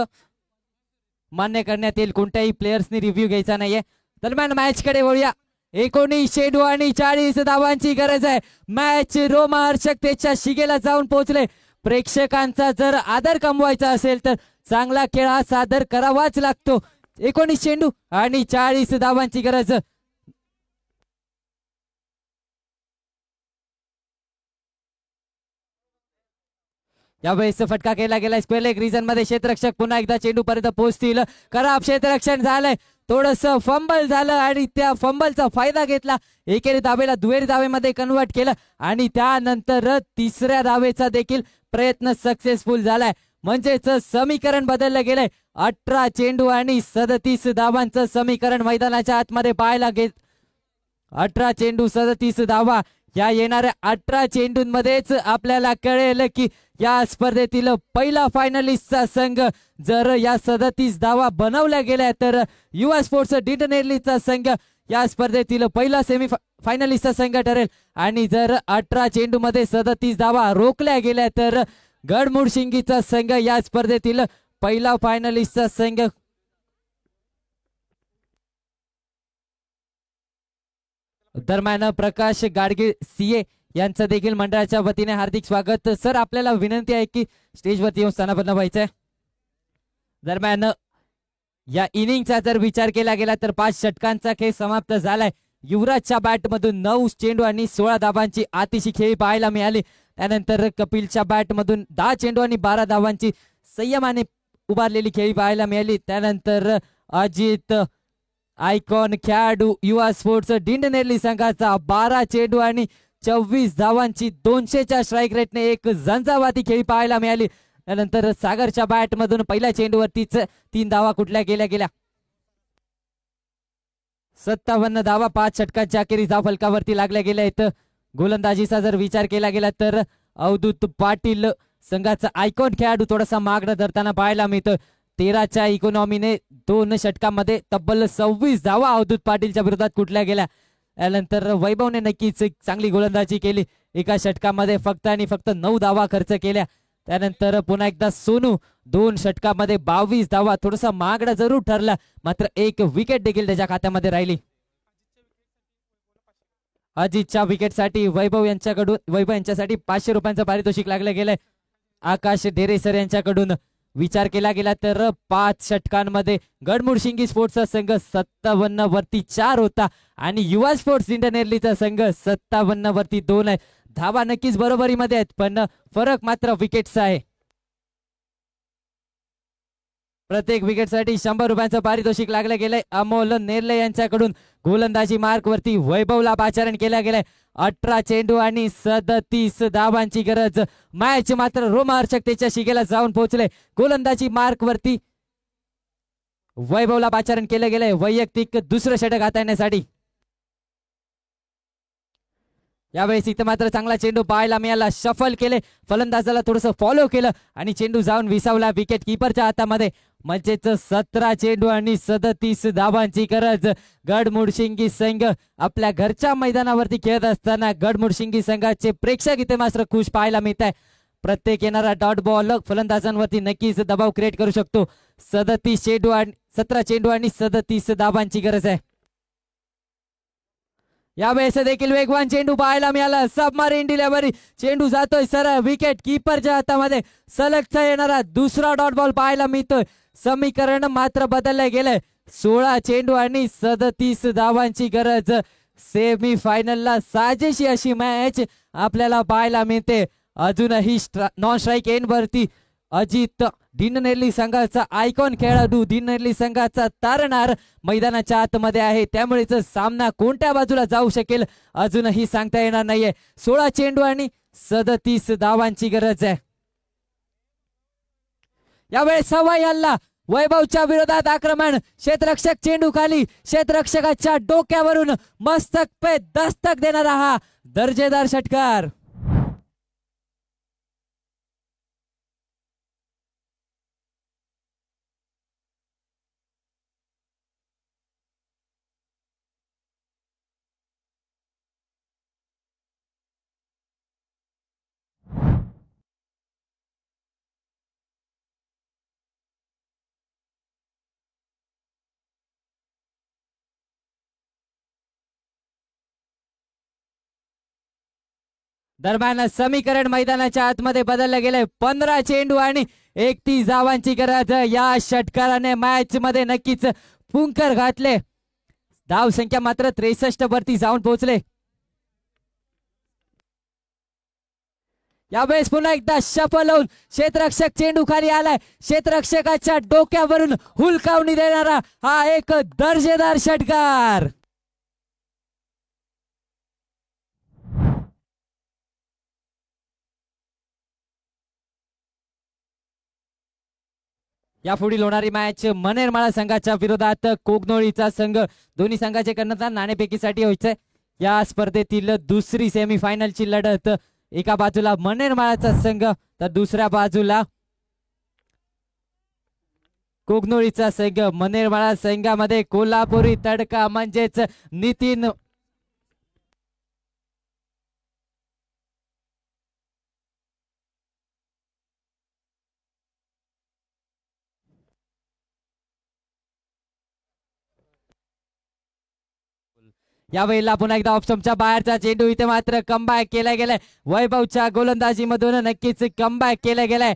मान्य करण्यात येईल. कोणत्याही प्लेयर्सनी रिव्ह्यू घ्यायचा नाहीये. दरम्यान मॅच कडे वळूया. 19 चेंडू आणि 40 धावांची गरज आहे. मॅच रोमहर्षकतेच्या शिगेला जाऊन पोहोचले. प्रेक्षकांचा जर आदर कमवायचा असेल तर चांगला खेळ हा सादर करावाच लागतो. 19 चेंडू आणि 40 धावांची गरज. यावेळेस फटका केला गेला. स्क्वेअर लेग रिजन मध्ये क्षेत्ररक्षक पुन्हा एकदा चेंडू पर्यंत पोहोचतील. खराब क्षेत्ररक्षण झालंय. थोडस फंबल झालं आणि त्या फंबलचा फायदा घेतला. एकेरी धावेला दुहेरी धावेमध्ये कन्वर्ट केलं आणि त्यानंतर तिसऱ्या धावेचा देखील प्रयत्न सक्सेसफुल झालाय. म्हणजेच समीकरण बदललं गेलंय. 18 चेंडू आणि 37 धावांचं समीकरण मैदानाच्या आतमध्ये पाहायला घेत. 18 चेंडू 37 धावा. या येणाऱ्या 18 चेंडूंमध्येच आपल्याला कळेल की या स्पर्धेतील पहिला फायनलिस्टचा संघ जर या 37 धावा बनवल्या गेल्या तर युवा स्पोर्ट्स दिंडनेरलीचा संघ या स्पर्धेतील पहिला फायनलिस्टचा संघ ठरेल आणि जर 18 चेंडूमध्ये 37 धावा रोखल्या गेल्या तर गडमुडशिंगीचा संघ या स्पर्धेतील पहिला फायनलिस्टचा संघ. दरम्यान प्रकाश गाडगे सीए यांचं देखील मंडळाच्या वतीने हार्दिक स्वागत. सर, आपल्याला विनंती आहे की स्टेजवरती येऊन स्थानापन्न व्हायचंय. दरम्यान या इनिंगचा जर विचार केला गेला तर 5 षटकांचा खेळ समाप्त झालाय. युवराजच्या बॅटमधून 9 चेंडू आणि 16 धावांची अतिशय खेळी पाहायला मिळाली. त्यानंतर कपिलच्या बॅटमधून 10 चेंडू आणि 12 धावांची संयमाने उभारलेली खेळी पाहायला मिळाली. त्यानंतर अजित आयकॉन खेळाडू युवा स्पोर्ट्स दिंडनेरली संघाचा 12 चेंडू आणि 24 धावांची 200च्या स्ट्राईक रेटने एक झंझावाती खेळी पाहायला मिळाली. त्यानंतर सागरच्या बॅटमधून पहिल्या चेंडूवरतीच 3 धावा कुठल्या गेल्या. 57 धावा 5 षटकांच्या अखेरीस धाव फलकावरती लागल्या गेल्या आहेत. गोलंदाजीचा जर विचार केला गेला तर अवधूत पाटील संघाचा आयकॉन खेळाडू थोडासा मागणं धरताना पाहायला मिळतं. 13च्या इकॉनॉमीने 2 षटकांमध्ये तब्बल 26 धावा अवधूत पाटीलच्या विरोधात कुठल्या गेल्या. त्यानंतर वैभवने नक्कीच चांगली गोलंदाजी केली. एका षटकामध्ये फक्त आणि फक्त 9 धावा खर्च केल्या. त्यानंतर पुन्हा एकदा सोनू 2 षटकामध्ये 22 धावा, थोडासा मागडा जरूर ठरला, मात्र 1 विकेट देखील त्याच्या खात्यामध्ये राहिली. अजितच्या विकेटसाठी वैभव यांच्यासाठी 500 रुपयांचं पारितोषिक लागलं गेलंय. आकाश डेरेसर यांच्याकडून विचार केला गेला तर 5 षटकांमध्ये गडमुडशिंगी स्पोर्ट्सचा संघ 57 वरती 4 होता आणि युवा स्पोर्ट्स दिंडनेरलीचा संघ 57 वरती 2 आहे. धावा नक्कीच बरोबरीमध्ये आहेत पण फरक मात्र विकेटचा आहे. प्रत्येक विकेटसाठी 100 रुपयांचं पारितोषिक लागलं गेलंय. अमोल नेर्ले यांच्याकडून गोलंदाजी मार्क वरती वैभवला पाचारण केल्या गेलंय. 18 चेंडू आणि 37 धावांची गरज. मॅच मात्र रोमहर्षकतेच्या शिगेला जाऊन पोहोचले. गोलंदाजी मार्क वरती वैभवला पाचारण केलं गेलंय वैयक्तिक दुसरं षटक हाताळण्यासाठी. यावेळेस इथं मात्र चांगला चेंडू पाहायला मिळाला. शफल केले, फलंदाजाला थोडंसं फॉलो केलं आणि चेंडू जाऊन विसावला विकेट किपरच्या हातामध्ये. म्हणजेच 17 चेंडू आणि 37 धावांची गरज. गडमुडशिंगी संघ आपल्या घरच्या मैदानावरती खेळत असताना गडमुडशिंगी संघाचे प्रेक्षक इथे मात्र खुश पाहायला मिळत आहे. प्रत्येक येणारा डॉट बॉल फलंदाजांवरती नक्कीच दबाव क्रिएट करू शकतो. 17 चेंडू आणि 37 धावांची गरज आहे. यावेळेस देखील वेगवान चेंडू पाहायला मिळाला. सबमरीन डिलिव्हरी, चेंडू जातोय सरळ विकेट किपरच्या हातामध्ये. सलगचा येणारा दुसरा डॉट बॉल पाहायला मिळतोय. समीकरण मात्र बदललं गेलंय. 16 चेंडू आणि 37 धावांची गरज. सेमी फायनलला साजेशी अशी मॅच आपल्याला पाहायला मिळते. अजूनही नॉन स्ट्राईक एंड वरती अजित दिंडनेरली संघाचा आयकॉन खेळाडू, दिंडनेरली संघाचा तारणार मैदानाच्या आतमध्ये आहे. त्यामुळेच सामना कोणत्या बाजूला जाऊ शकेल अजूनही सांगता येणार नाहीये. 16 चेंडू आणि 37 धावांची गरज आहे. यावेळेस सवाई हल्ला, वैभवच्या विरोधात आक्रमण. क्षेत्ररक्षक चेंडू खाली, क्षेत्ररक्षकाच्या डोक्यावरून मस्तक पे दस्तक देणारा हा दर्जेदार षटकार. दरम्यान समीकरण मैदानाच्या आतमध्ये बदललं गेलंय. 15 चेंडू आणि 31 धावांची गरज. या षटकाराने मॅच मध्ये नक्कीच फुंकर घातले. धाव संख्या मात्र 63 वरती जाऊन पोहोचले. यावेळेस पुन्हा एकदा शफल होऊन क्षेत्ररक्षक चेंडू खाली आलाय. क्षेत्ररक्षकाच्या डोक्यावरून हुलकावणी देणारा हा एक दर्जेदार षटकार. यापुढील होणारी मॅच मनेरमाळा संघाच्या विरोधात कोगनोळीचा संघ. दोन्ही संघाचे कर्णधार नाणेफेकीसाठी व्हायचंय. या स्पर्धेतील दुसरी सेमीफायनलची लढत एका बाजूला मनेरमाळाचा संघ तर दुसऱ्या बाजूला कोगनोळीचा संघ. मनेरमाळा संघामध्ये कोल्हापुरी तडका म्हणजेच नितीन यावेळेला पुन्हा एकदा ऑप्शनच्या बाहेरचा चेंडू. इथे मात्र कमबॅक केला गेलाय. वैभवच्या गोलंदाजी मधून नक्कीच कमबॅक केला गेलाय.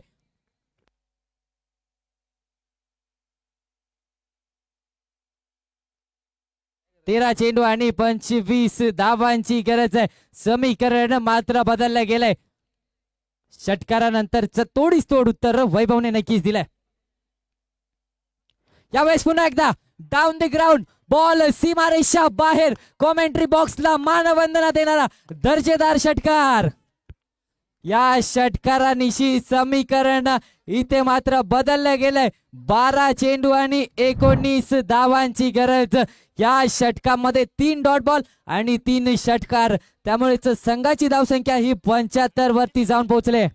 तेरा चेंडू आणि 25 धावांची गरज आहे. समीकरण मात्र बदललं गेलंय. षटकारानंतरच तोडीस तोड उत्तर वैभवने नक्कीच दिलंय. यावेळेस पुन्हा एकदा डाऊन द ग्राउंड बॉल सीमारेषा बाहेर. कॉमेंट्री बॉक्सला मानवंदना देणारा दर्जेदार षटकार. या षटकारानिशी समीकरण इथे मात्र बदललं गेलंय. 12 चेंडू आणि 19 धावांची गरज. या षटकामध्ये 3 डॉट बॉल आणि 3 षटकार. त्यामुळेच संघाची धावसंख्या ही 75 वरती जाऊन पोहोचले.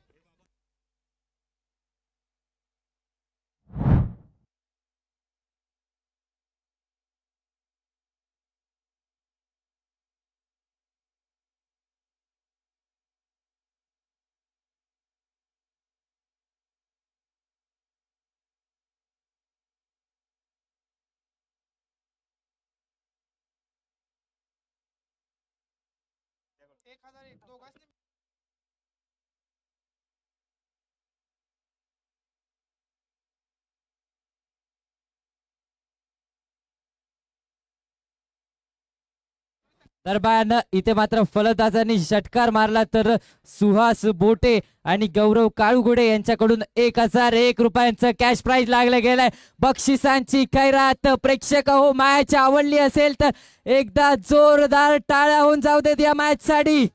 दरम्यान इथे मात्र फलंदाजांनी षटकार मारला तर सुहास बोटे आणि गौरव काळुगोडे यांच्याकडून 1001 रुपयांचं कॅश प्राइज लागलं गेलंय. बक्षिसांची खैरात. प्रेक्षक हो, मॅच आवडली असेल तर एकदा जोरदार टाळ्या होऊन जाऊ देत या मॅच साठी.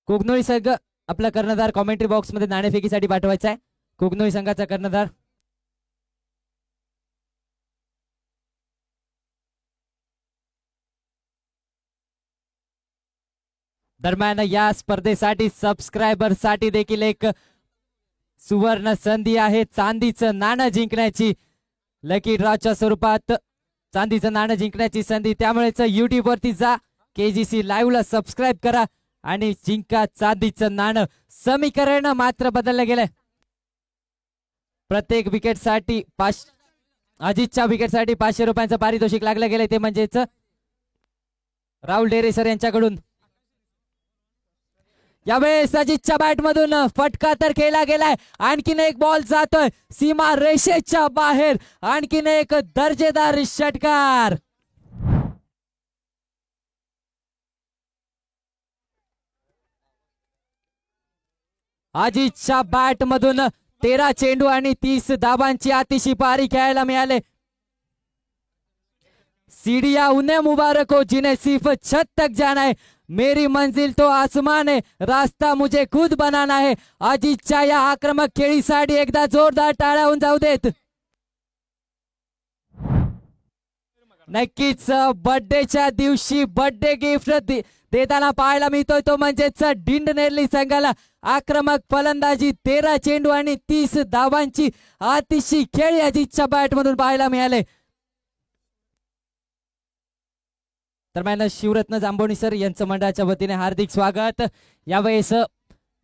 कोगनोळी संघ आपला कर्णधार कॉमेंट्री बॉक्स मध्ये नाणेफेकीसाठी पाठवायचा आहे. कोगनोळी संघाचा कर्णधार दरम्यान या स्पर्धेसाठी सबस्क्रायबर साठी देखील एक सुवर्ण संधी आहे चांदीचं नाणं जिंकण्याची. लकी ड्रॉच्या स्वरूपात चांदीचं नाणं जिंकण्याची संधी. त्यामुळेच युट्यूब वरती जा, KGC लाईव्ह ला सबस्क्राईब करा आणि जिंका चांदीचं नाणं. समीकरण मात्र बदललं गेलंय. प्रत्येक विकेट साठी अजितच्या विकेट साठी 500 रुपयांचं पारितोषिक लागलं गेलंय. ते म्हणजेच राहुल डेरेसर यांच्याकडून. यावेळेस अजितच्या बॅट मधून फटका तर केला गेलाय. आणखीन एक बॉल जातोय सीमा रेषेच्या बाहेर. आणखीन एक दर्जेदार षटकार. अजितच्या बॅट मधून 13 चेंडू आणि 30 धावांची अतिशय पारी खेळायला मिळाले. सीढ़ियां उन्हें मुबारक हो जिन्हें सिर्फ छत तक जाना है. मेरी मंजिल तो आसमान है, रास्ता मुझे खुद बनाना है. अजितच्या या आक्रमक खेळीसाठी एकदा जोरदार टाळ्या होऊन जाऊ देत. नक्कीच बर्थडेच्या दिवशी बर्थडे गिफ्ट देताना पाहायला मिळतोय तो म्हणजेच डिंडनेरली संघाला. आक्रमक फलंदाजी, 13 चेंडू आणि 30 धावांची अतिशय खेळी अजितच्या बॅट मधून पाहायला मिळाले. दरम्यान शिवरत्न जांभोणी सर यांचं मंडळाच्या वतीने हार्दिक स्वागत. यावेळेस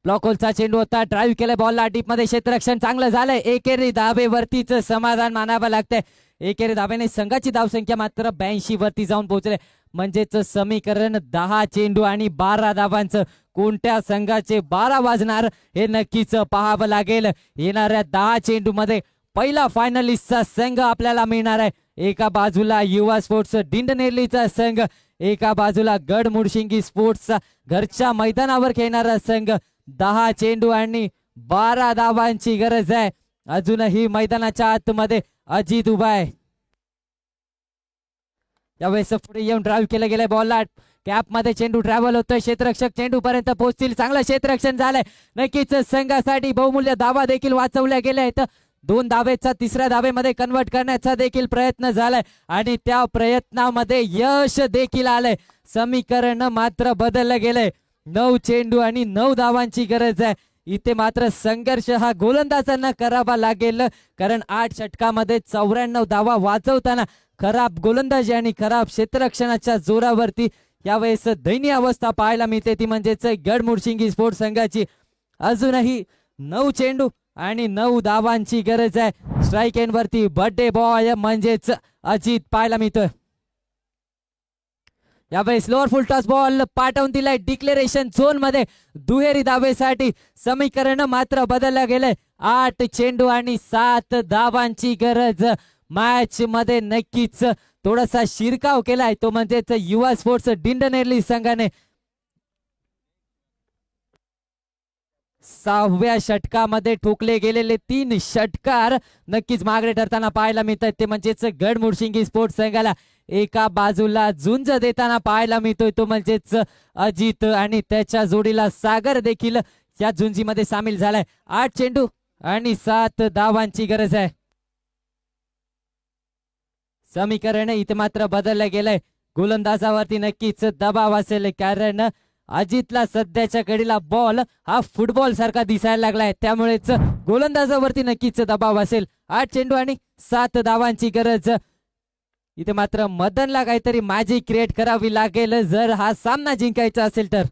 ब्लॉक होलचा चेंडू होता. ड्राईव्ह केलाय बॉलला डीपमध्ये. क्षेत्ररक्षण चांगलं झालंय. एकेरी धाबेवरतीच समाधान मानावं लागतंय. एकेरी धाब्याने संघाची धावसंख्या मात्र 82 वरती जाऊन पोहोचले. म्हणजेच समीकरण 10 चेंडू आणि 12 धावांचं. कोणत्या संघाचे 12 वाजणार हे नक्कीच पाहावं लागेल. येणाऱ्या 10 चेंडू मध्ये पहिला फायनलिस्टचा संघ आपल्याला मिळणार आहे. एका बाजूला युवा स्पोर्ट्स डिंडनेरलीचा संघ, एका बाजूला गड मुडशिंगी स्पोर्ट्सचा घरच्या मैदानावर खेळणारा संघ. 10 चेंडू आणि 12 धावांची गरज आहे. अजूनही मैदानाच्या आतमध्ये अजित उभा आहे. यावेळेस पुढे येऊन ड्राईव्ह केलं गेलंय बॉलला. कॅप मध्ये चेंडू ट्रॅव्हल होतोय. क्षेत्ररक्षक चेंडू पर्यंत पोहोचतील. चांगलं क्षेत्ररक्षण झालंय. नक्कीच संघासाठी बहुमूल्य धावा देखील वाचवल्या गेल्या आहेत. 2 धावेचा तिसऱ्या धावेमध्ये कन्वर्ट करण्याचा देखील प्रयत्न झालाय आणि त्या प्रयत्नामध्ये यश देखील आलंय. समीकरण मात्र बदललं गेलंय. 9 चेंडू आणि 9 धावांची गरज आहे. इथे मात्र संघर्ष हा गोलंदाजांना करावा लागेल, कारण 8 षटकामध्ये 94 धावा वाचवताना खराब गोलंदाजी आणि खराब क्षेत्ररक्षणाच्या जोरावरती यावेळेस दयनीय अवस्था पाहायला मिळते, ती म्हणजेच गडमुडशिंगी स्पोर्ट्स संघाची. अजूनही 9 चेंडू आणि 9 धावांची गरज आहे. स्ट्राईक एंड वरती बर्थडे बॉय म्हणजेच अजित पाहायला मिळतोय. यावेळेस लोअर फुल टॉस बॉल पाठवून दिलाय डिक्लेरेशन झोन मध्ये दुहेरी धावेसाठी. समीकरण मात्र बदललं गेलंय. 8 चेंडू आणि 7 धावांची गरज. मॅच मध्ये नक्कीच थोडासा शिरकाव केलाय, तो म्हणजेच युवा स्पोर्ट्स दिंडनेरली संघाने. 6व्या षटकामध्ये ठोकले गेलेले 3 षटकार नक्कीच मागे ठरताना पाहायला मिळतात, ते म्हणजेच गडमुडशिंगी स्पोर्ट्स संघाला एका बाजूला झुंज देताना पाहायला मिळतोय, तो म्हणजेच अजित आणि त्याच्या जोडीला सागर देखील या झुंजीमध्ये सामील झालाय. 8 चेंडू आणि 7 धावांची गरज आहे. समीकरण इथे मात्र बदललं गेलंय. गोलंदाजावरती नक्कीच दबाव असेल, कारण अजितला सध्याच्या घडीला बॉल हा फुटबॉल सारखा दिसायला लागलाय, त्यामुळेच गोलंदाजावरती नक्कीच दबाव असेल. 8 चेंडू आणि 7 धावांची गरज. इथे मात्र मदनला काहीतरी मॅजिक क्रिएट करावी लागेल जर हा सामना जिंकायचा असेल तर.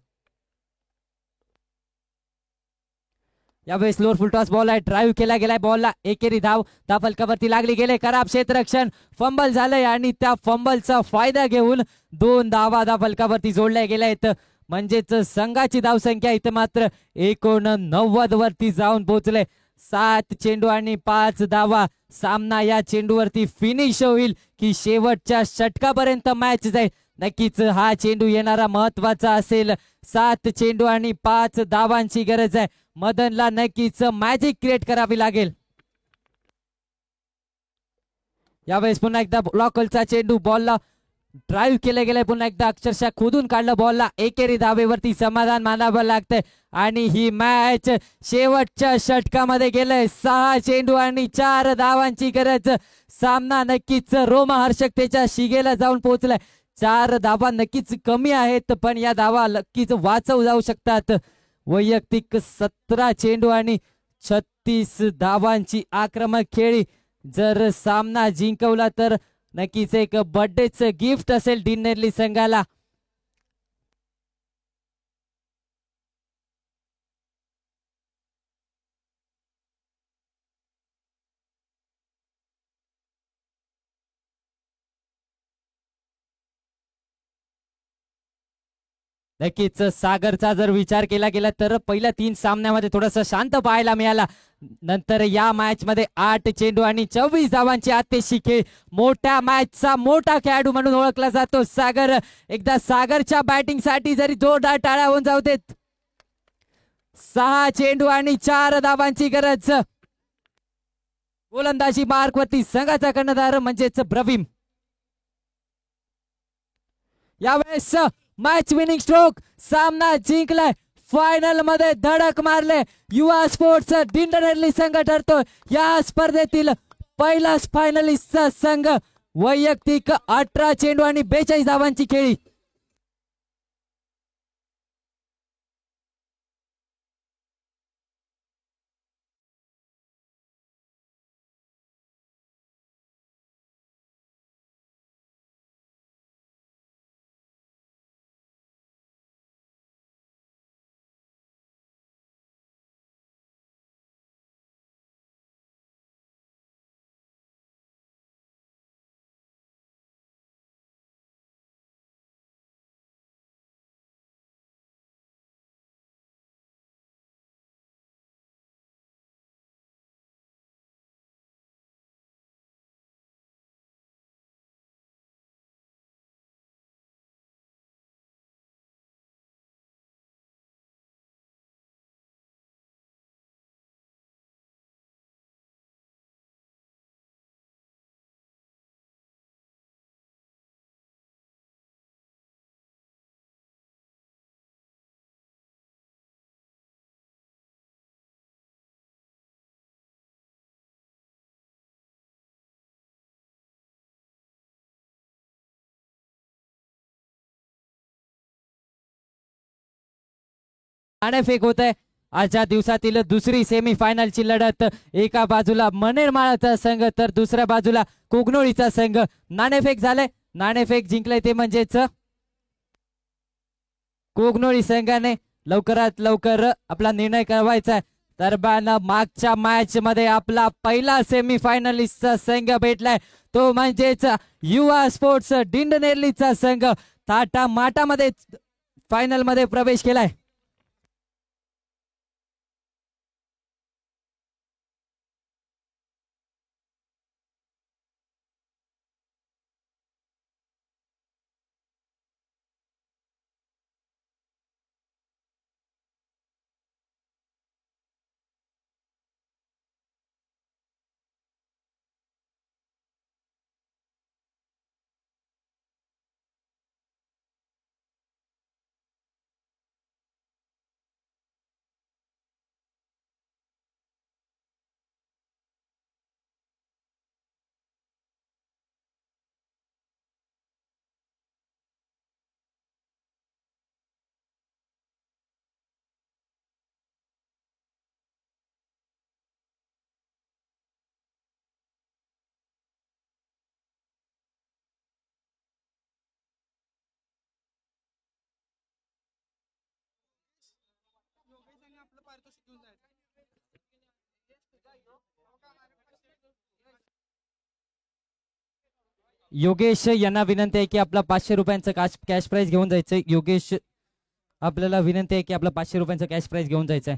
यावेळेस लोअर फुल टॉस बॉल आहे, ड्राईव्ह केला गेलाय बॉलला. एकेरी धाव फलकावरती लागली गेले. खराब क्षेत्ररक्षण, फंबल झालंय आणि त्या फंबलचा फायदा घेऊन 2 धावा फलकावरती जोडल्या गेल्या आहेत. म्हणजेच संघाची धावसंख्या इथे मात्र 89 वरती जाऊन पोहोचले. 7 चेंडू आणि 5 धावा. सामना या चेंडूवरती फिनिश होईल की शेवटच्या षटकापर्यंत मॅच जाईल, नक्कीच हा चेंडू येणारा महत्वाचा असेल. 7 चेंडू आणि 5 धावांची गरज आहे. मदनला नक्कीच मॅजिक क्रिएट करावी लागेल. यावेळेस पुन्हा एकदा ब्लॉकलचा चेंडू, बॉलला ड्राईव्ह केले गेले, पुन्हा एकदा अक्षरशः खोदून काढलं बॉलला. एकेरी धावेवरती समाधान मानावं लागतंय आणि ही मॅच शेवटच्या षटकामध्ये गेलंय. 6 चेंडू आणि 4 धावांची गरज. सामना नक्कीच रोमहर्षकतेच्या शिगेला जाऊन पोहोचलाय. 4 धावा नक्कीच कमी आहेत, पण या धावा नक्कीच वाचव जाऊ शकतात. वैयक्तिक 17 चेंडू आणि 36 धावांची आक्रमक खेळी. जर सामना जिंकवला तर नक्कीच एक बर्थडेच गिफ्ट असेल दिंडनेरली संघाला. नक्कीच सागरचा जर विचार केला गेला तर पहिल्या 3 सामन्यामध्ये थोडंसं शांत पाहायला मिळाला. नंतर या मॅच मध्ये 8 चेंडू आणि 24 धावांची आतेशी खेळ. मोठ्या मॅचचा मोठा खेळाडू म्हणून ओळखला जातो सागर. एकदा सागरच्या बॅटिंग साठी जरी जोरदार टाळ्या होऊन जाऊ देत. 6 चेंडू आणि 4 धावांची गरज. गोलंदाजी मार्कवरती संघाचा कर्णधार म्हणजेच ब्रवीम. यावेळेस मॅच विनिंग स्ट्रोक, सामना जिंकलाय. फायनल मध्ये धडक मारले. युवा स्पोर्ट्स दिंडनेरली संघ ठरतो या स्पर्धेतील पहिलाच फायनलिस्टचा संघ. वैयक्तिक 18 चेंडू आणि 42 धावांची खेळी. नाणेफेक होत आहे. आजच्या दिवसातील दुसरी सेमी फायनलची लढत. एका बाजूला मनेरमाळाचा संघ तर दुसऱ्या बाजूला कोगनोळीचा संघ. नाणेफेक झाले. नाणेफेक जिंकले ते म्हणजेच कोगनोळी संघाने. लवकरात लवकर आपला निर्णय कळवायचा आहे. दरम्यान मागच्या मॅच मध्ये आपला पहिला सेमी फायनलिस्टचा संघ भेटलाय तो म्हणजेच युवा स्पोर्ट्स दिंडनेरलीचा संघ. थाटा माटामध्ये फायनल मध्ये प्रवेश केलाय. योगेश यांना विनंती आहे की आपला 500 रुपयांचं कॅश प्राइज घेऊन जायचंय. योगेश आपल्याला विनंती आहे की आपला 500 रुपयांचं कॅश प्राइज घेऊन जायचंय.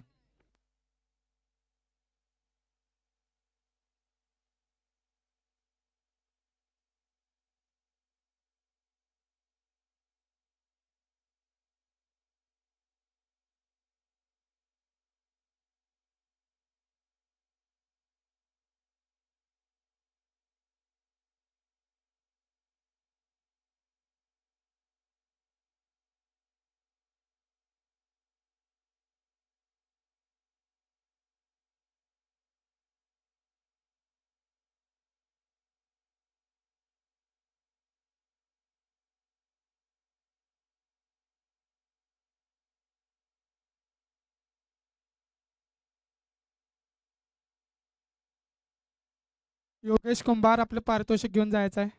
योगेश कुंभार आपलं पारितोषिक घेऊन जायचं आहे.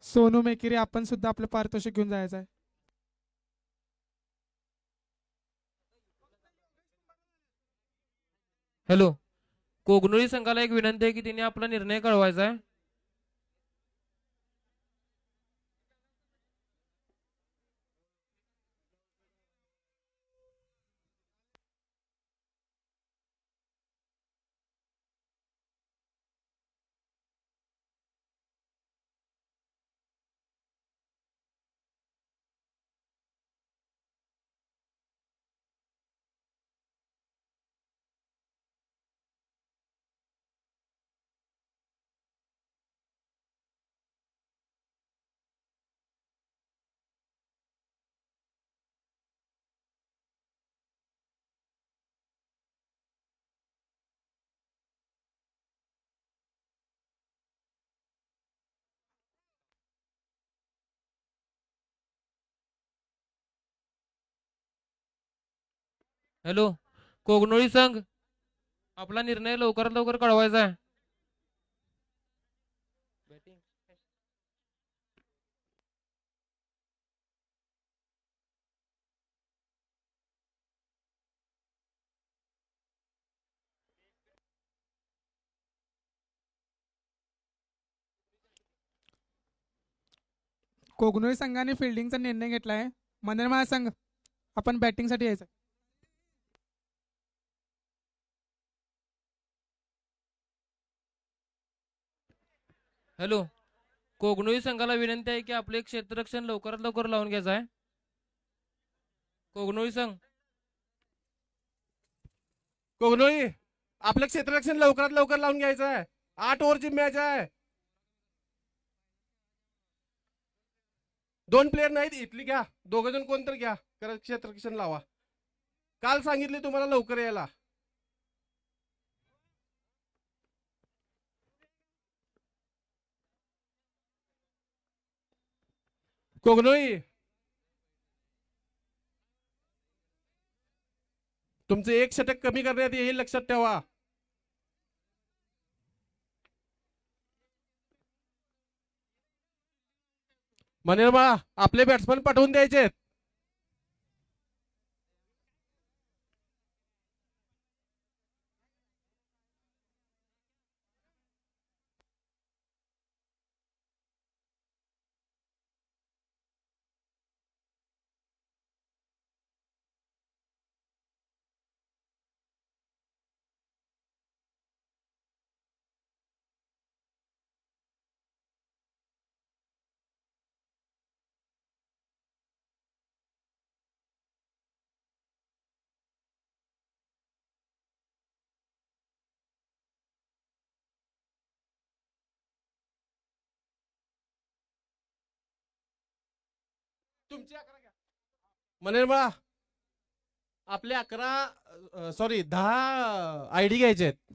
सोनू मेकिरे आपण सुद्धा आपलं पारितोषिक घेऊन जायचं आहे. हॅलो, कोगनोळी संघाला एक विनंती आहे की तिने आपला निर्णय कळवायचा आहे. हॅलो, कोगनोळी संघ आपला निर्णय लवकरात लवकर कळवायचा आहे. कोगनोळी संघाने फिल्डिंगचा निर्णय घेतलाय. मनरमाळा संघ आपण बॅटिंगसाठी यायचं. हॅलो, कोगनोळी संघाला विनंती आहे की आपले क्षेत्ररक्षण लवकरात लवकर लावून घ्यायचं आहे. कोगनोळी संघ, कोगनोळी आपलं क्षेत्ररक्षण लवकरात लवकर लावून घ्यायचं आहे. 8 ओव्हरची मॅच आहे. 2 प्लेयर नाहीत, इथली घ्या. 2 जण कोणतरी घ्या, क्षेत्ररक्षण लावा. काल सांगितले तुम्हाला लवकर यायला. कोगनोळी तुमचं एक षटक कमी करण्यात येईल, लक्षात ठेवा. मनेरमाळा आपले बॅट्समन पाठवून द्यायचे. तुमचे 11 घ्या. मनेरमाळा आपले 11 सॉरी 10 आयडी घ्यायचे आहेत.